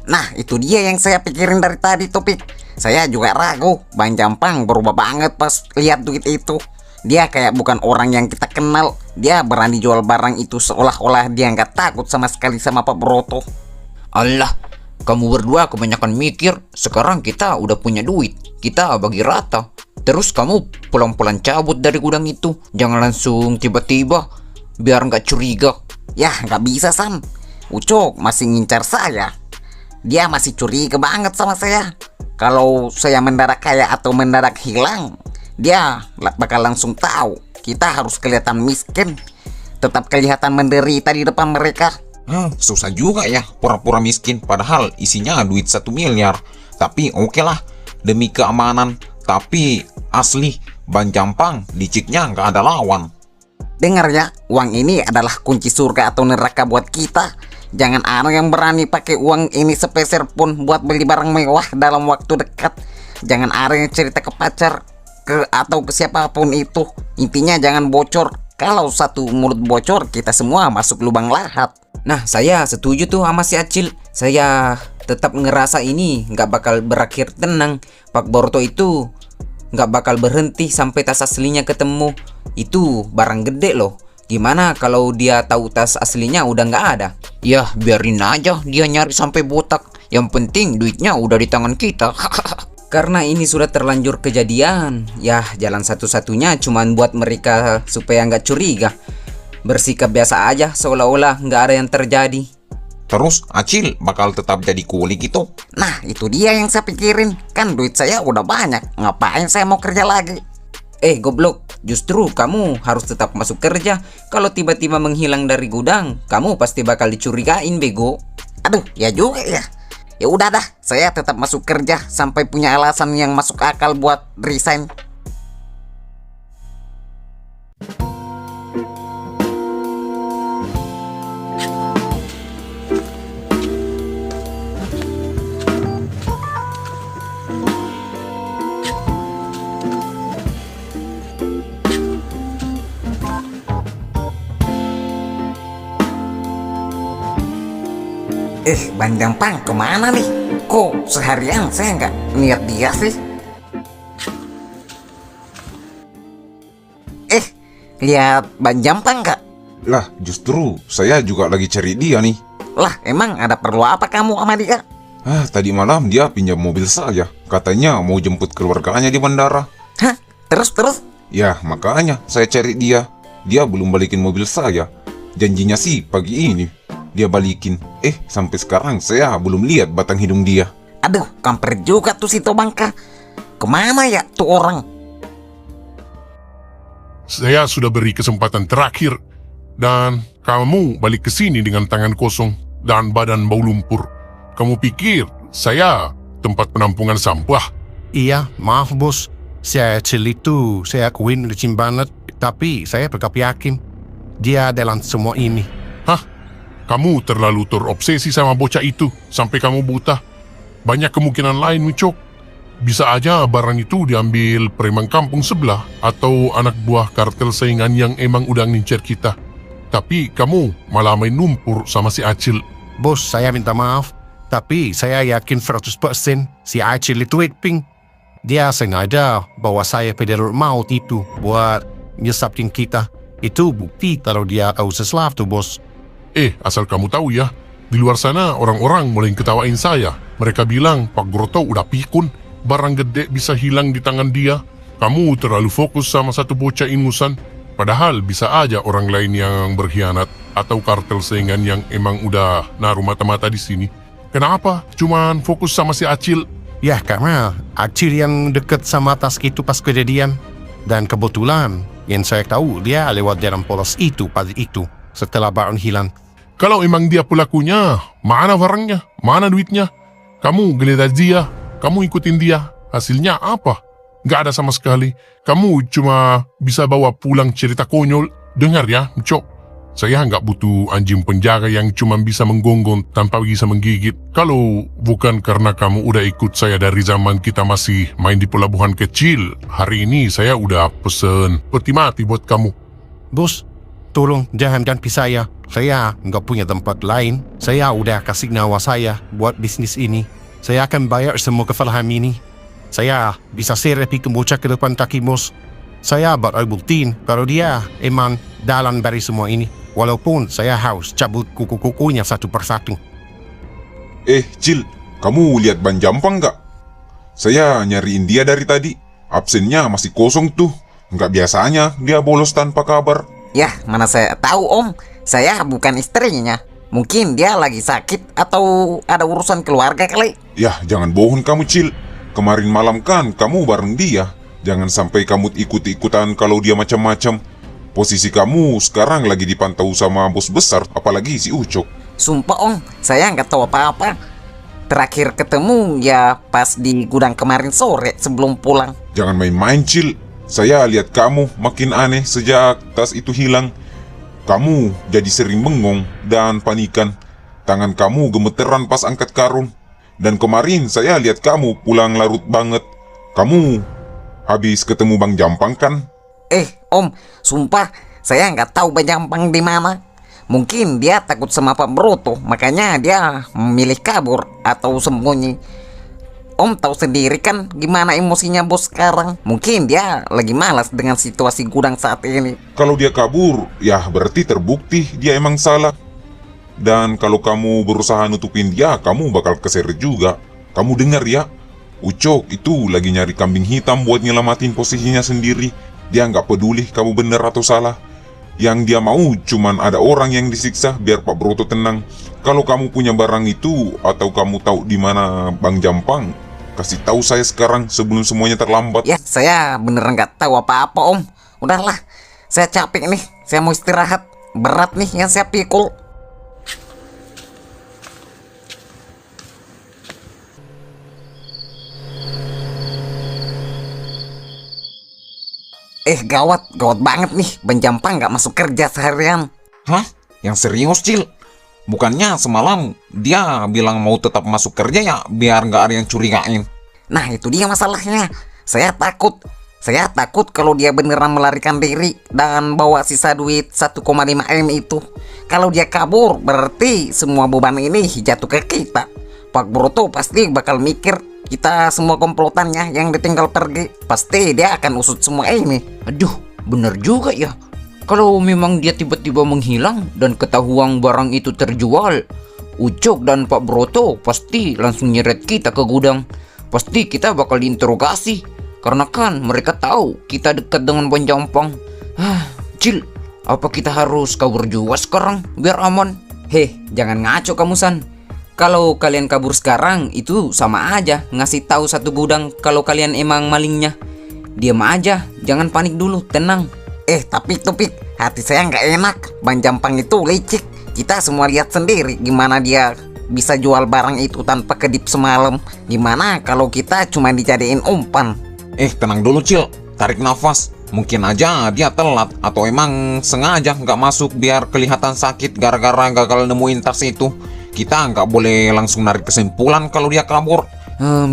Nah, itu dia yang saya pikirin dari tadi, Topik. Saya juga ragu, Bang Jampang berubah banget pas lihat duit itu. Dia kayak bukan orang yang kita kenal. Dia berani jual barang itu seolah-olah dia nggak takut sama sekali sama Pak Broto. Allah, kamu berdua kebanyakan mikir. Sekarang kita udah punya duit, kita bagi rata. Terus kamu pelan-pelan cabut dari gudang itu. Jangan langsung tiba-tiba, biar nggak curiga. Ya nggak bisa San, Ucok masih ngincar saya. Dia masih curiga banget sama saya. Kalau saya mendadak kaya atau mendadak hilang, dia bakal langsung tahu. Kita harus kelihatan miskin, tetap kelihatan menderita di depan mereka. Susah juga ya pura-pura miskin padahal isinya duit 1 miliar. Tapi oke lah, demi keamanan. Tapi asli Bang Jampang liciknya nggak ada lawan. Dengar ya, uang ini adalah kunci surga atau neraka buat kita. Jangan ada yang berani pakai uang ini sepeser pun buat beli barang mewah dalam waktu dekat. Jangan ada yang cerita ke pacar atau ke siapapun itu. Intinya jangan bocor. Kalau satu mulut bocor, kita semua masuk lubang lahat. Nah, saya setuju tuh sama si Acil. Saya tetap ngerasa ini nggak bakal berakhir tenang. Pak Broto itu nggak bakal berhenti sampai tas aslinya ketemu. Itu barang gede loh. Gimana kalau dia tahu tas aslinya udah nggak ada? Ya, biarin aja dia nyari sampai botak. Yang penting duitnya udah di tangan kita. Karena ini sudah terlanjur kejadian, ya jalan satu-satunya cuman buat mereka supaya nggak curiga. Bersikap biasa aja seolah-olah nggak ada yang terjadi. Terus Acil bakal tetap jadi kuli gitu. Nah, itu dia yang saya pikirin. Kan duit saya udah banyak. Ngapain saya mau kerja lagi? Goblok, justru kamu harus tetap masuk kerja. Kalau tiba-tiba menghilang dari gudang, kamu pasti bakal dicurigain, bego. Aduh, ya juga ya. Ya udah dah, saya tetap masuk kerja sampai punya alasan yang masuk akal buat resign. Bang Jampang kemana nih? Kok seharian saya nggak lihat dia sih? Lihat Bang Jampang nggak? Lah, justru saya juga lagi cari dia nih. Lah, emang ada perlu apa kamu sama dia? Tadi malam dia pinjam mobil saya. Katanya mau jemput keluarganya di bandara. Hah? Terus? Ya, makanya saya cari dia. Dia belum balikin mobil saya. Janjinya sih pagi ini dia balikin. Sampai sekarang saya belum lihat batang hidung dia. Aduh, kampret juga tuh si Tobangka. Kemana ya tuh orang? Saya sudah beri kesempatan terakhir dan kamu balik ke sini dengan tangan kosong dan badan bau lumpur. Kamu pikir saya tempat penampungan sampah? Iya, maaf bos. Saya Acil itu, saya akuin licin banget. Tapi saya tetap yakin dia dalam semua ini. Hah? Kamu terlalu terobsesi sama bocah itu sampai kamu buta. Banyak kemungkinan lain, Micok. Bisa aja barang itu diambil preman kampung sebelah atau anak buah kartel saingan yang emang udah ngincer kita. Tapi kamu malah main lumpur sama si Acil. Bos, saya minta maaf. Tapi saya yakin 100% si Acil itu Pink. Dia sengaja bawa saya pada jalur maut itu buat nyesapin kita. Itu bukti kalau dia tahu sesuatu, bos. Asal kamu tahu ya, di luar sana orang-orang mulai ketawain saya. Mereka bilang Pak Groto udah pikun, barang gede bisa hilang di tangan dia. Kamu terlalu fokus sama satu bocah ingusan, padahal bisa aja orang lain yang berkhianat atau kartel saingan yang emang udah naruh mata-mata di sini. Kenapa? Cuman fokus sama si Acil. Ya, karena Acil yang deket sama tas itu pas kejadian. Dan kebetulan yang saya tahu dia lewat jalan polos itu pagi itu setelah barang hilang. Kalau emang dia pelakunya, mana barangnya? Mana duitnya? Kamu geledah dia, kamu ikutin dia. Hasilnya apa? Gak ada sama sekali. Kamu cuma bisa bawa pulang cerita konyol. Dengar ya, Cok. Saya nggak butuh anjing penjaga yang cuma bisa menggonggong tanpa bisa menggigit. Kalau bukan karena kamu udah ikut saya dari zaman kita masih main di pelabuhan kecil, hari ini saya udah pesen peti mati buat kamu. Bos, tolong jangan ganti saya. Saya nggak punya tempat lain. Saya udah kasih nyawa saya buat bisnis ini. Saya akan bayar semua kesalahan ini. Saya bisa serapi bocah ke depan kaki bos. Saya bakal buktiin kalau dia emang dalam dari semua ini. Walaupun saya harus cabut kuku-kukunya satu persatu. Cil, kamu lihat Ban Jampang nggak? Saya nyariin dia dari tadi. Absennya masih kosong tuh. Nggak biasanya dia bolos tanpa kabar. Yah, mana saya tahu om. Saya bukan istrinya. Mungkin dia lagi sakit atau ada urusan keluarga kali. Yah, jangan bohong kamu, Cil. Kemarin malam kan kamu bareng dia. Jangan sampai kamu ikut-ikutan kalau dia macam-macam. Posisi kamu sekarang lagi dipantau sama bos besar, apalagi si Ucok. Sumpah om, saya nggak tahu apa-apa. Terakhir ketemu ya pas di gudang kemarin sore sebelum pulang. Jangan main-main, Cil. Saya lihat kamu makin aneh sejak tas itu hilang. Kamu jadi sering bengong dan panikan. Tangan kamu gemeteran pas angkat karung. Dan kemarin saya lihat kamu pulang larut banget. Kamu habis ketemu Bang Jampang kan? Om, sumpah saya nggak tahu Bang Jampang di mana. Mungkin dia takut sama Pak Broto, makanya dia memilih kabur atau sembunyi. Om tahu sendiri kan gimana emosinya bos sekarang. Mungkin dia lagi malas dengan situasi gudang saat ini. Kalau dia kabur, ya berarti terbukti dia emang salah. Dan kalau kamu berusaha nutupin dia, kamu bakal keseret juga. Kamu dengar ya, Ucok itu lagi nyari kambing hitam buat nyelamatin posisinya sendiri. Dia nggak peduli kamu bener atau salah. Yang dia mau cuman ada orang yang disiksa biar Pak Broto tenang. Kalau kamu punya barang itu atau kamu tahu di mana Bang Jampang, kasih tahu saya sekarang sebelum semuanya terlambat. Ya, saya beneran nggak tahu apa-apa om. Udahlah, saya capek nih. Saya mau istirahat. Berat nih yang saya pikul. Gawat banget nih. Bang Jampang nggak masuk kerja seharian. Hah? Yang serius, Cil? Bukannya semalam dia bilang mau tetap masuk kerja ya biar nggak ada yang curigain. Nah itu dia masalahnya. Saya takut Saya takut kalau dia beneran melarikan diri dan bawa sisa duit 1,5 M itu. Kalau dia kabur, berarti semua beban ini jatuh ke kita. Pak Broto pasti bakal mikir kita semua komplotannya yang ditinggal pergi. Pasti dia akan usut semua ini. Aduh, bener juga ya. Kalau memang dia tiba-tiba menghilang dan ketahuan barang itu terjual, Ucok dan Pak Broto pasti langsung nyeret kita ke gudang. Pasti kita bakal diinterogasi. Karena kan mereka tahu kita dekat dengan Ban Jampang. Cil, apa kita harus kabur juga sekarang biar aman? Heh, jangan ngaco kamu San. Kalau kalian kabur sekarang itu sama aja ngasih tahu satu gudang kalau kalian emang malingnya. Diam aja, jangan panik dulu, tenang. Tapi Topik, hati saya nggak enak. Ban Jampang itu licik. Kita semua lihat sendiri gimana dia bisa jual barang itu tanpa kedip semalam. Gimana kalau kita cuma dijadiin umpan? Tenang dulu Cil, tarik nafas. Mungkin aja dia telat atau emang sengaja nggak masuk biar kelihatan sakit gara-gara gagal nemuin tas itu. Kita nggak boleh langsung narik kesimpulan kalau dia kabur.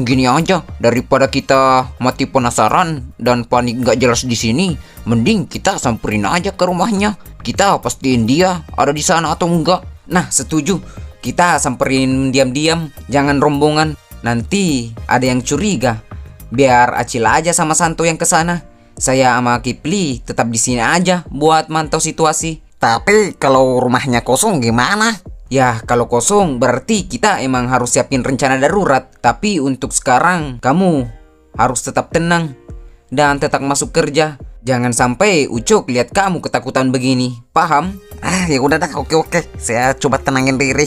Gini aja, daripada kita mati penasaran dan panik nggak jelas di sini, mending kita samperin aja ke rumahnya. Kita pastiin dia ada di sana atau enggak. Nah, setuju. Kita samperin diam-diam, jangan rombongan. Nanti ada yang curiga. Biar Acil aja sama Santo yang kesana. Saya sama Kipli tetap di sini aja buat mantau situasi. Tapi kalau rumahnya kosong gimana? Ya kalau kosong berarti kita emang harus siapin rencana darurat. Tapi untuk sekarang kamu harus tetap tenang dan tetap masuk kerja. Jangan sampai Ucok lihat kamu ketakutan begini. Paham? Ya udah dah, oke. Saya coba tenangin diri.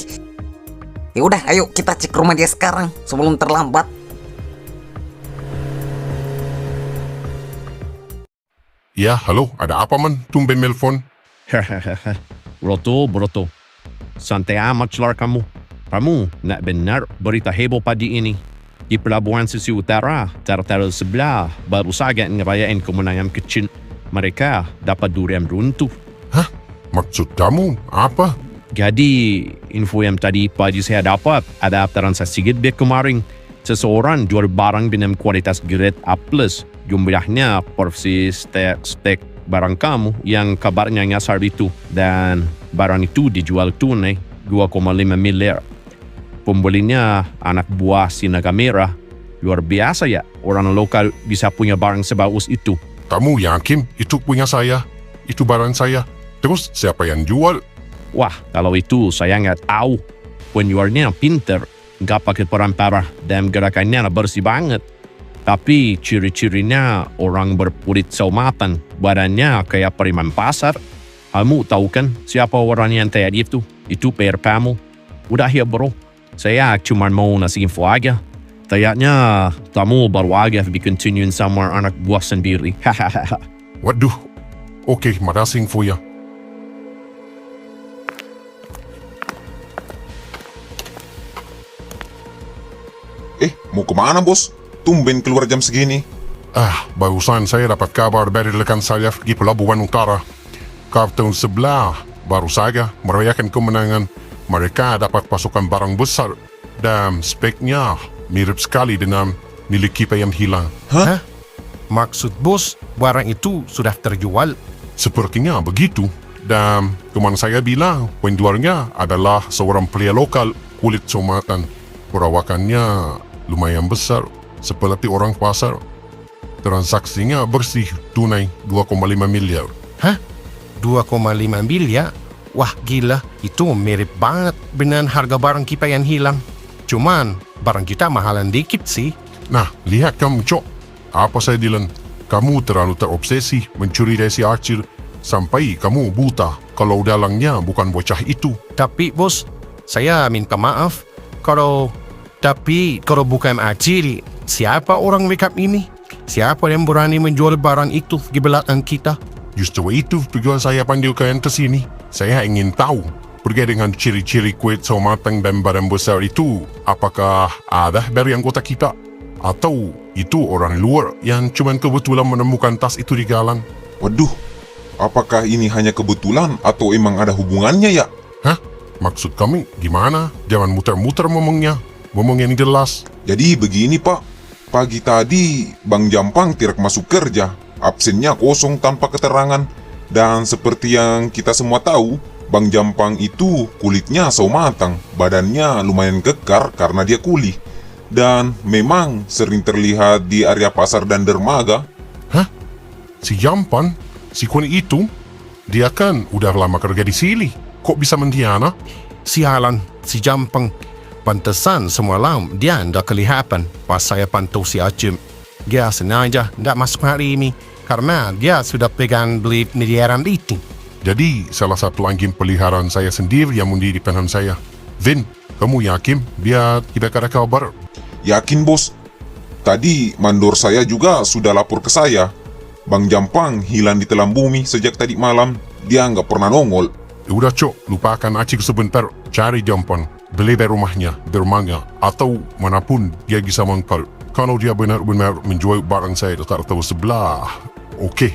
Ya udah, ayo kita cek rumah dia sekarang sebelum terlambat. Ya, halo, ada apa man? Tumben nelfon. Broto. Santai amat celar kamu. Kamu nak benar berita heboh pagi ini. Di Pelabuhan Sisi Utara, tertel sebelah, baru saja ngerayain kemenangan kecil. Mereka dapat durian runtuh. Hah? Maksud kamu apa? Jadi, info yang tadi pagi saya dapat, ada transaksi gede kemarin. Seseorang jual barang dengan kualitas grade A+. Jumlahnya persis stek barang kamu yang kabarnya nyasar itu. Dan barang itu dijual tunai 2,5 miliar. Pembelinya anak buah si Naga Merah. Luar biasa ya, orang lokal bisa punya barang sebagus itu. Kamu yakin itu punya saya? Itu barang saya? Terus siapa yang jual? Wah, kalau itu saya nggak tahu. Penjualnya pinter, nggak pakai peran parah, dan gerakannya bersih banget. Tapi ciri-cirinya orang berkulit saumatan, badannya kayak preman pasar. Kamu tahu kan siapa orang yang kayak itu? Itu PR kamu. Udah ya bro, saya cuma mau ngasih info aja. Kayaknya kamu baru aja bikin continuin sama anak buah sendiri. Waduh, oke, makasih info ya. Mau kemana bos? Tumben keluar jam segini. Barusan saya dapat kabar dari rekan saya di Pelabuhan Utara. Kartun sebelah baru saja merayakan kemenangan. Mereka dapat pasukan barang besar dan speknya mirip sekali dengan milik kita yang hilang. Hah? Maksud bos, barang itu sudah terjual? Sepertinya begitu. Dan teman saya bilang penjualnya adalah seorang pria lokal kulit somatan. Perawakannya lumayan besar, seperti orang pasar. Transaksinya bersih, tunai 2,5 miliar. Hah? 2,5 miliar? Wah gila, itu mirip banget dengan harga barang kita yang hilang. Cuman, barang kita mahalan dikit sih. Nah, lihat kamu Cok. Apa saya bilang? Kamu terlalu terobsesi mencuri dari si Acil sampai kamu buta kalau dalangnya bukan bocah itu. Tapi bos, saya minta maaf. Kalau bukan Acil, siapa orang makeup ini? Siapa yang berani menjual barang itu di belakang kita? Justru itu tujuan saya panggil kalian ke sini. Saya ingin tahu, pergi dengan ciri-ciri kulit saumatang dan badan besar itu, apakah ada dari anggota kita? Atau itu orang luar yang cuma kebetulan menemukan tas itu di jalan? Waduh, apakah ini hanya kebetulan atau emang ada hubungannya ya? Hah? Maksud kami gimana? Jangan muter-muter ngomongnya. Ngomong yang jelas. Jadi begini pak, Pagi tadi, Bang Jampang tidak masuk kerja. Absennya kosong tanpa keterangan. Dan seperti yang kita semua tahu, Bang Jampang itu kulitnya sawo matang, badannya lumayan kekar karena dia kuli. Dan memang sering terlihat di area pasar dan dermaga. Hah? Si Jampan? Si kuning itu? Dia kan udah lama kerja di sini. Kok bisa mendiana? Sialan, si Jampang. Pantesan semalam dia ndak kelihatan pas saya pantau si Acim. Dia sengaja ndak masuk hari ini karena dia sudah pegang beli peliharaan itu. Jadi salah satu anjing peliharaan saya sendiri yang mundi di penahan saya. Vin, kamu yakin dia tidak ada kabar? Yakin bos. Tadi mandor saya juga sudah lapor ke saya. Bang Jampang hilang di telan bumi sejak tadi malam. Dia nggak pernah nongol. Udah cok, lupakan Acik sebentar. Cari Jampan, beli dari rumahnya, dermaga, atau manapun dia bisa mangkal. Kalau dia benar-benar menjual barang saya di tahu sebelah, oke,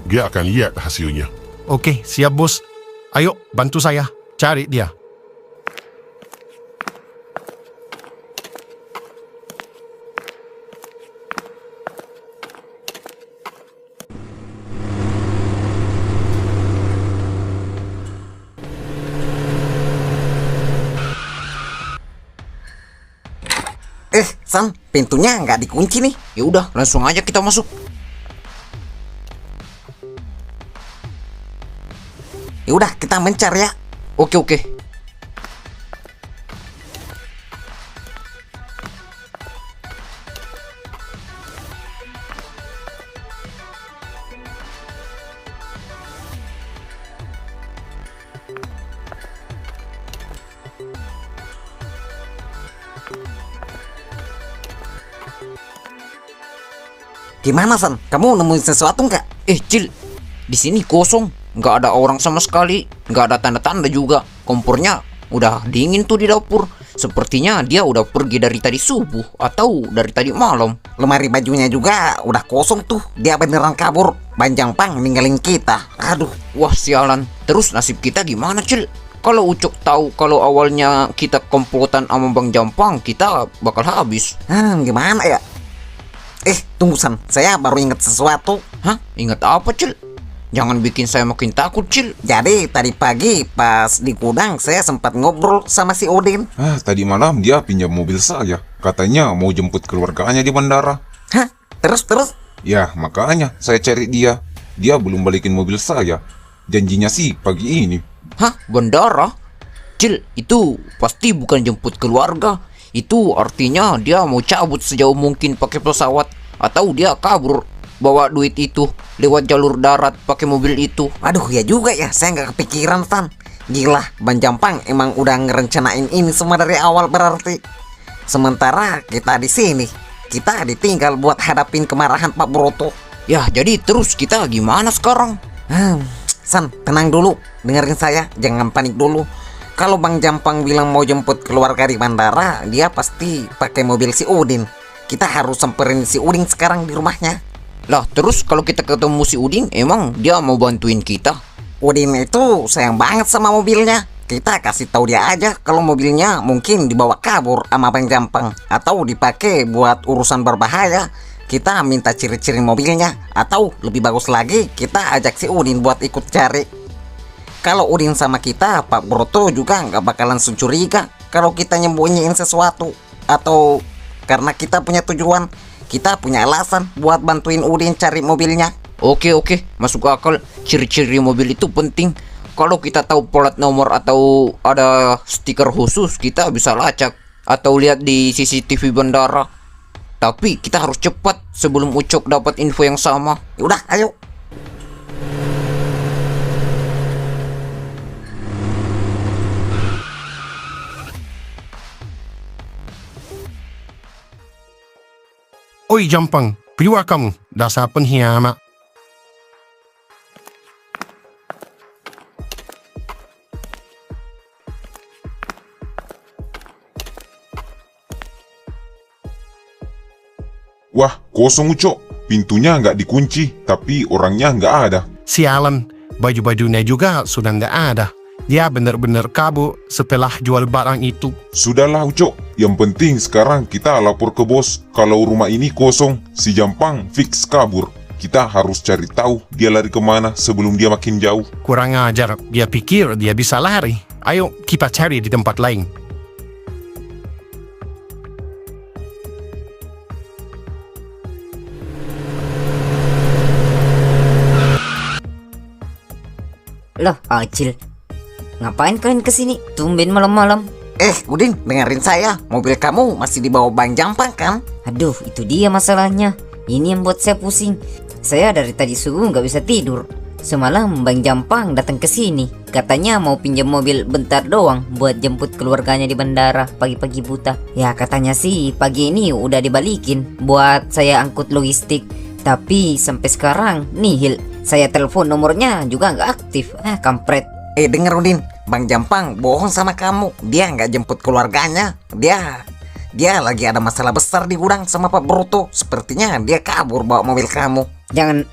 dia akan lihat hasilnya. Oke, siap bos. Ayo, bantu saya. Cari dia. San, pintunya nggak dikunci nih. Ya udah, langsung aja kita masuk. Ya udah, kita mencar ya. Oke, oke. Gimana San? Kamu nemuin sesuatu nggak? Cil, di sini kosong, nggak ada orang sama sekali, nggak ada tanda-tanda juga. Kompornya udah dingin tuh di dapur. Sepertinya dia udah pergi dari tadi subuh atau dari tadi malam. Lemari bajunya juga udah kosong tuh. Dia beneran kabur. Bang Jampang ninggalin kita. Aduh. Wah sialan. Terus nasib kita gimana Cil? Kalau Ucok tahu kalau awalnya kita komplotan sama Bang Jampang, kita bakal habis. Gimana ya? Tunggu San, saya baru ingat sesuatu. Hah? Ingat apa Cil? Jangan bikin saya makin takut Cil. Jadi tadi pagi pas di gudang saya sempat ngobrol sama si Odin. Tadi malam dia pinjam mobil saya. Katanya mau jemput keluarganya di bandara. Hah? Terus? Ya makanya saya cari dia. Dia belum balikin mobil saya. Janjinya sih pagi ini. Hah? Bandara? Cil, itu pasti bukan jemput keluarga. Itu artinya dia mau cabut sejauh mungkin pakai pesawat, atau dia kabur bawa duit itu lewat jalur darat pakai mobil itu. Aduh ya juga ya, saya nggak kepikiran San. Gila, Bang Jampang emang udah ngerencanain ini semua dari awal berarti. Sementara kita di sini, kita ditinggal buat hadapin kemarahan Pak Broto. Ya jadi terus kita gimana sekarang? San, tenang dulu, dengerin saya, jangan panik dulu. Kalau Bang Jampang bilang mau jemput keluarga di bandara, dia pasti pakai mobil si Udin. Kita harus samperin si Udin sekarang di rumahnya. Lah terus kalau kita ketemu si Udin, emang dia mau bantuin kita? Udin itu sayang banget sama mobilnya. Kita kasih tahu dia aja kalau mobilnya mungkin dibawa kabur sama Bang Jampang, atau dipakai buat urusan berbahaya. Kita minta ciri-ciri mobilnya, atau lebih bagus lagi kita ajak si Udin buat ikut cari. Kalau Udin sama kita, Pak Broto juga nggak bakalan curiga kalau kita nyembunyiin sesuatu. Atau karena kita punya tujuan, kita punya alasan buat bantuin Udin cari mobilnya. Oke, masuk akal. Ciri-ciri mobil itu penting. Kalau kita tahu plat nomor atau ada stiker khusus, kita bisa lacak atau lihat di CCTV bandara. Tapi kita harus cepat sebelum Ucok dapat info yang sama. Yaudah, ayo. Oi Jampang, priwa kamu, dasar pengkhianat. Wah, kosong Ucok. Pintunya nggak dikunci, tapi orangnya nggak ada. Sialan, baju-bajunya juga sudah nggak ada. Dia benar-benar kabur setelah jual barang itu. Sudahlah Ucok, yang penting sekarang kita lapor ke bos. Kalau rumah ini kosong, si Jampang fix kabur. Kita harus cari tahu dia lari kemana sebelum dia makin jauh. Kurang ajar, dia pikir dia bisa lari. Ayo kita cari di tempat lain. Loh, Acil. Ngapain kalian kesini? Tumben malam-malam. Udin, dengerin saya. Mobil kamu masih di bawah Bang Jampang kan? Aduh, itu dia masalahnya. Ini yang buat saya pusing. Saya dari tadi subuh nggak bisa tidur. Semalam Bang Jampang datang ke sini. Katanya mau pinjam mobil bentar doang buat jemput keluarganya di bandara pagi-pagi buta. Ya katanya sih pagi ini udah dibalikin buat saya angkut logistik. Tapi sampai sekarang nihil. Saya telepon nomornya juga nggak aktif. Kampret. Denger Udin, Bang Jampang bohong sama kamu. Dia nggak jemput keluarganya. Dia lagi ada masalah besar di gudang sama Pak Broto. Sepertinya dia kabur bawa mobil kamu. Jangan,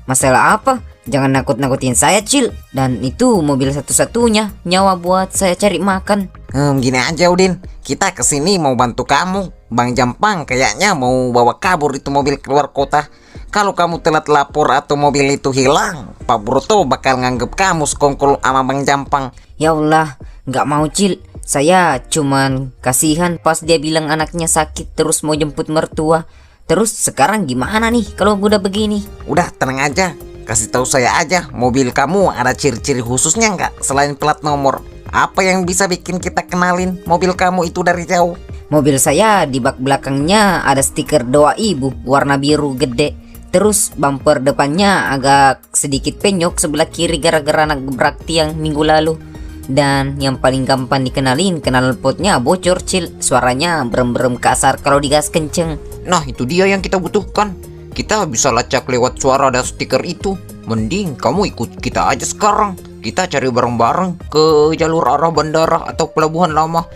masalah apa? Jangan nakut-nakutin saya, Cil. Dan itu mobil satu-satunya nyawa buat saya cari makan. Gini aja Udin, kita kesini mau bantu kamu. Bang Jampang kayaknya mau bawa kabur itu mobil keluar kota. Kalau kamu telat lapor atau mobil itu hilang, Pak Broto bakal nganggep kamu sekongkol sama Bang Jampang. Ya Allah, nggak mau Cil. Saya cuman kasihan pas dia bilang anaknya sakit terus mau jemput mertua. Terus sekarang gimana nih kalau udah begini? Udah tenang aja, kasih tahu saya aja. Mobil kamu ada ciri-ciri khususnya nggak selain plat nomor? Apa yang bisa bikin kita kenalin mobil kamu itu dari jauh? Mobil saya di bak belakangnya ada stiker doa ibu warna biru gede. Terus bumper depannya agak sedikit penyok sebelah kiri gara-gara nabrak tiang minggu lalu. Dan yang paling gampang dikenalin, knalpotnya bocor, Cil. Suaranya berem-berem kasar kalau digas kenceng. Nah, itu dia yang kita butuhkan. Kita bisa lacak lewat suara dan stiker itu. Mending kamu ikut kita aja sekarang. Kita cari bareng-bareng ke jalur arah bandara atau pelabuhan lama.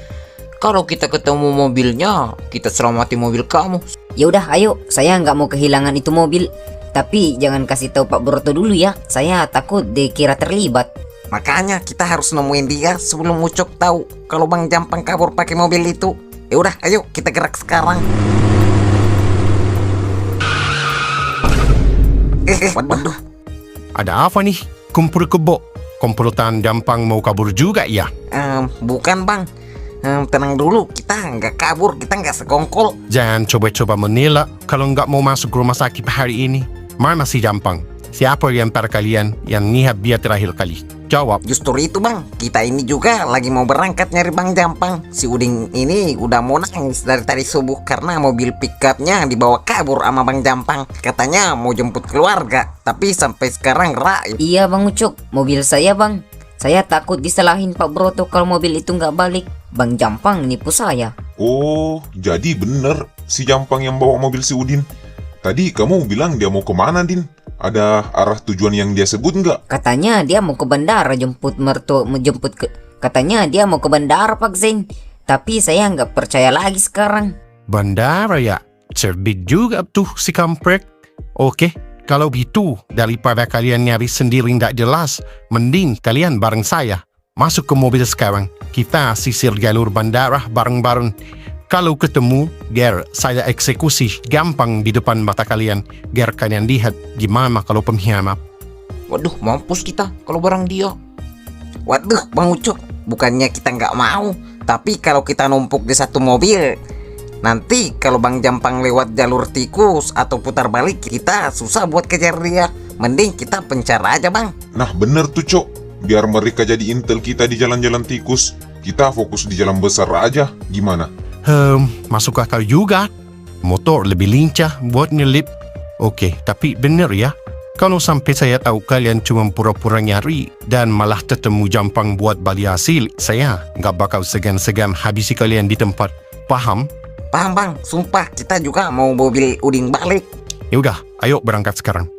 Kalau kita ketemu mobilnya, kita selamati mobil kamu. Ya udah, ayo. Saya nggak mau kehilangan itu mobil. Tapi jangan kasih tahu Pak Broto dulu ya. Saya takut dikira terlibat. Makanya kita harus nemuin dia sebelum Ucok tahu kalau Bang Jampang kabur pakai mobil itu. Ya udah, ayo kita gerak sekarang. Waduh. Ada apa nih? Kumpul kebo. Komplotan Jampang mau kabur juga ya? Bukan Bang. Tenang dulu, kita nggak kabur, kita nggak sekongkol. Jangan coba-coba menilai kalau nggak mau masuk rumah sakit hari ini. Mana si Jampang? Siapa di antara kalian yang niat dia terakhir kali? Jawab. Justru itu Bang, kita ini juga lagi mau berangkat nyari Bang Jampang. Si Udin ini udah mau nangis dari tadi subuh karena mobil pickupnya dibawa kabur sama Bang Jampang. Katanya mau jemput keluarga, tapi sampai sekarang raib. Iya Bang Ucok, mobil saya Bang. Saya takut disalahin Pak Broto kalau mobil itu nggak balik. Bang Jampang nipu saya. Oh, jadi bener si Jampang yang bawa mobil si Udin. Tadi kamu bilang dia mau kemana, Din? Ada arah tujuan yang dia sebut nggak? Katanya dia mau ke bandara Katanya dia mau ke bandara Pak Zain. Tapi saya nggak percaya lagi sekarang. Bandara ya? Cerdik juga tuh si kampret. Oke, kalau gitu daripada kalian nyari sendiri nggak jelas, mending kalian bareng saya. Masuk ke mobil sekarang. Kita sisir jalur bandara bareng-bareng. Kalau ketemu, biar saya eksekusi gampang di depan mata kalian. Biar kalian lihat gimana kalau pengkhianat. Waduh, mampus kita kalau bareng dia. Waduh, Bang Ucok, bukannya kita nggak mau, tapi kalau kita numpuk di satu mobil, nanti kalau Bang Jampang lewat jalur tikus atau putar balik, kita susah buat kejar dia. Mending kita pencar aja Bang. Nah bener tuh Cok, biar mereka jadi intel kita di jalan-jalan tikus. Kita fokus di jalan besar aja, gimana? Masuk akal juga. Motor lebih lincah buat nyelip. Oke, tapi bener ya. Kalau sampai saya tahu kalian cuma pura-pura nyari dan malah ketemu Jampang buat balik hasil, saya nggak bakal segan-segan habisi kalian di tempat. Paham? Paham Bang, sumpah kita juga mau mobil Udin balik. Ya udah, ayo berangkat sekarang.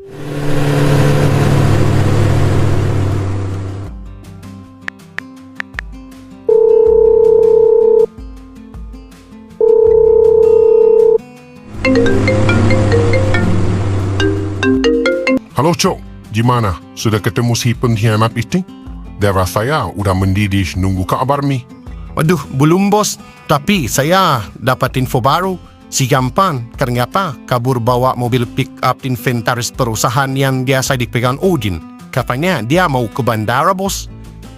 Halo Cok, gimana? Sudah ketemu si pengkhianat itu? daerah saya udah mendidih nunggu kabar nih. Waduh, belum bos. Tapi saya dapat info baru. Si Jampan ternyata kabur bawa mobil pick-up inventaris perusahaan yang biasa dipegang Udin. Katanya dia mau ke bandara, bos.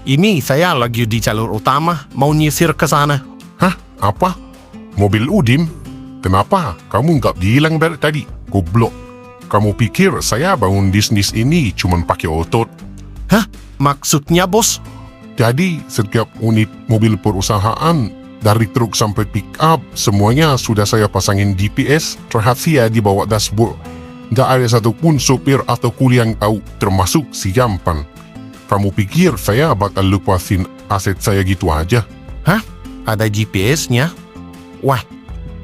Ini saya lagi di jalur utama, mau nyisir ke sana. Hah? Apa? Mobil Udin? Kenapa? Kamu nggak bilang dari tadi? Goblok. Kamu pikir saya bangun bisnis ini cuma pakai otot? Hah? Maksudnya, bos? Jadi setiap unit mobil perusahaan dari truk sampai pick up semuanya sudah saya pasangin GPS rahasia di bawah dashboard. Nggak ada satupun sopir atau kuli yang tahu, termasuk si Jampan. Kamu pikir saya bakal lepasin aset saya gitu aja? Hah? Ada GPS-nya? Wah,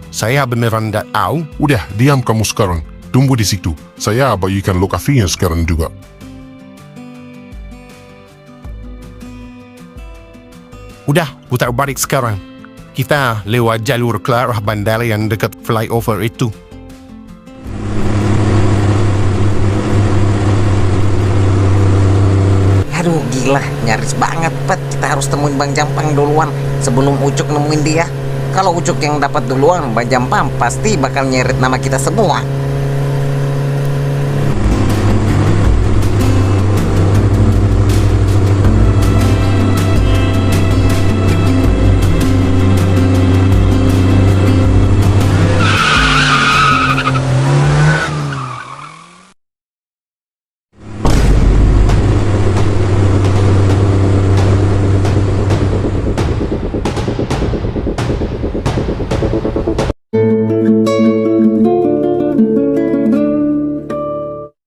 saya beneran nggak tahu. Udah, diam kamu sekarang. Tunggu di situ. Saya bagikan lokasinya sekarang juga. Udah, putar balik sekarang. Kita lewat jalur ke arah bandara yang dekat flyover itu. Aduh gila, nyaris banget Pet. Kita harus temuin Bang Jampang duluan sebelum Ucok nemuin dia. Kalau Ucok yang dapat duluan, Bang Jampang pasti bakal nyeret nama kita semua.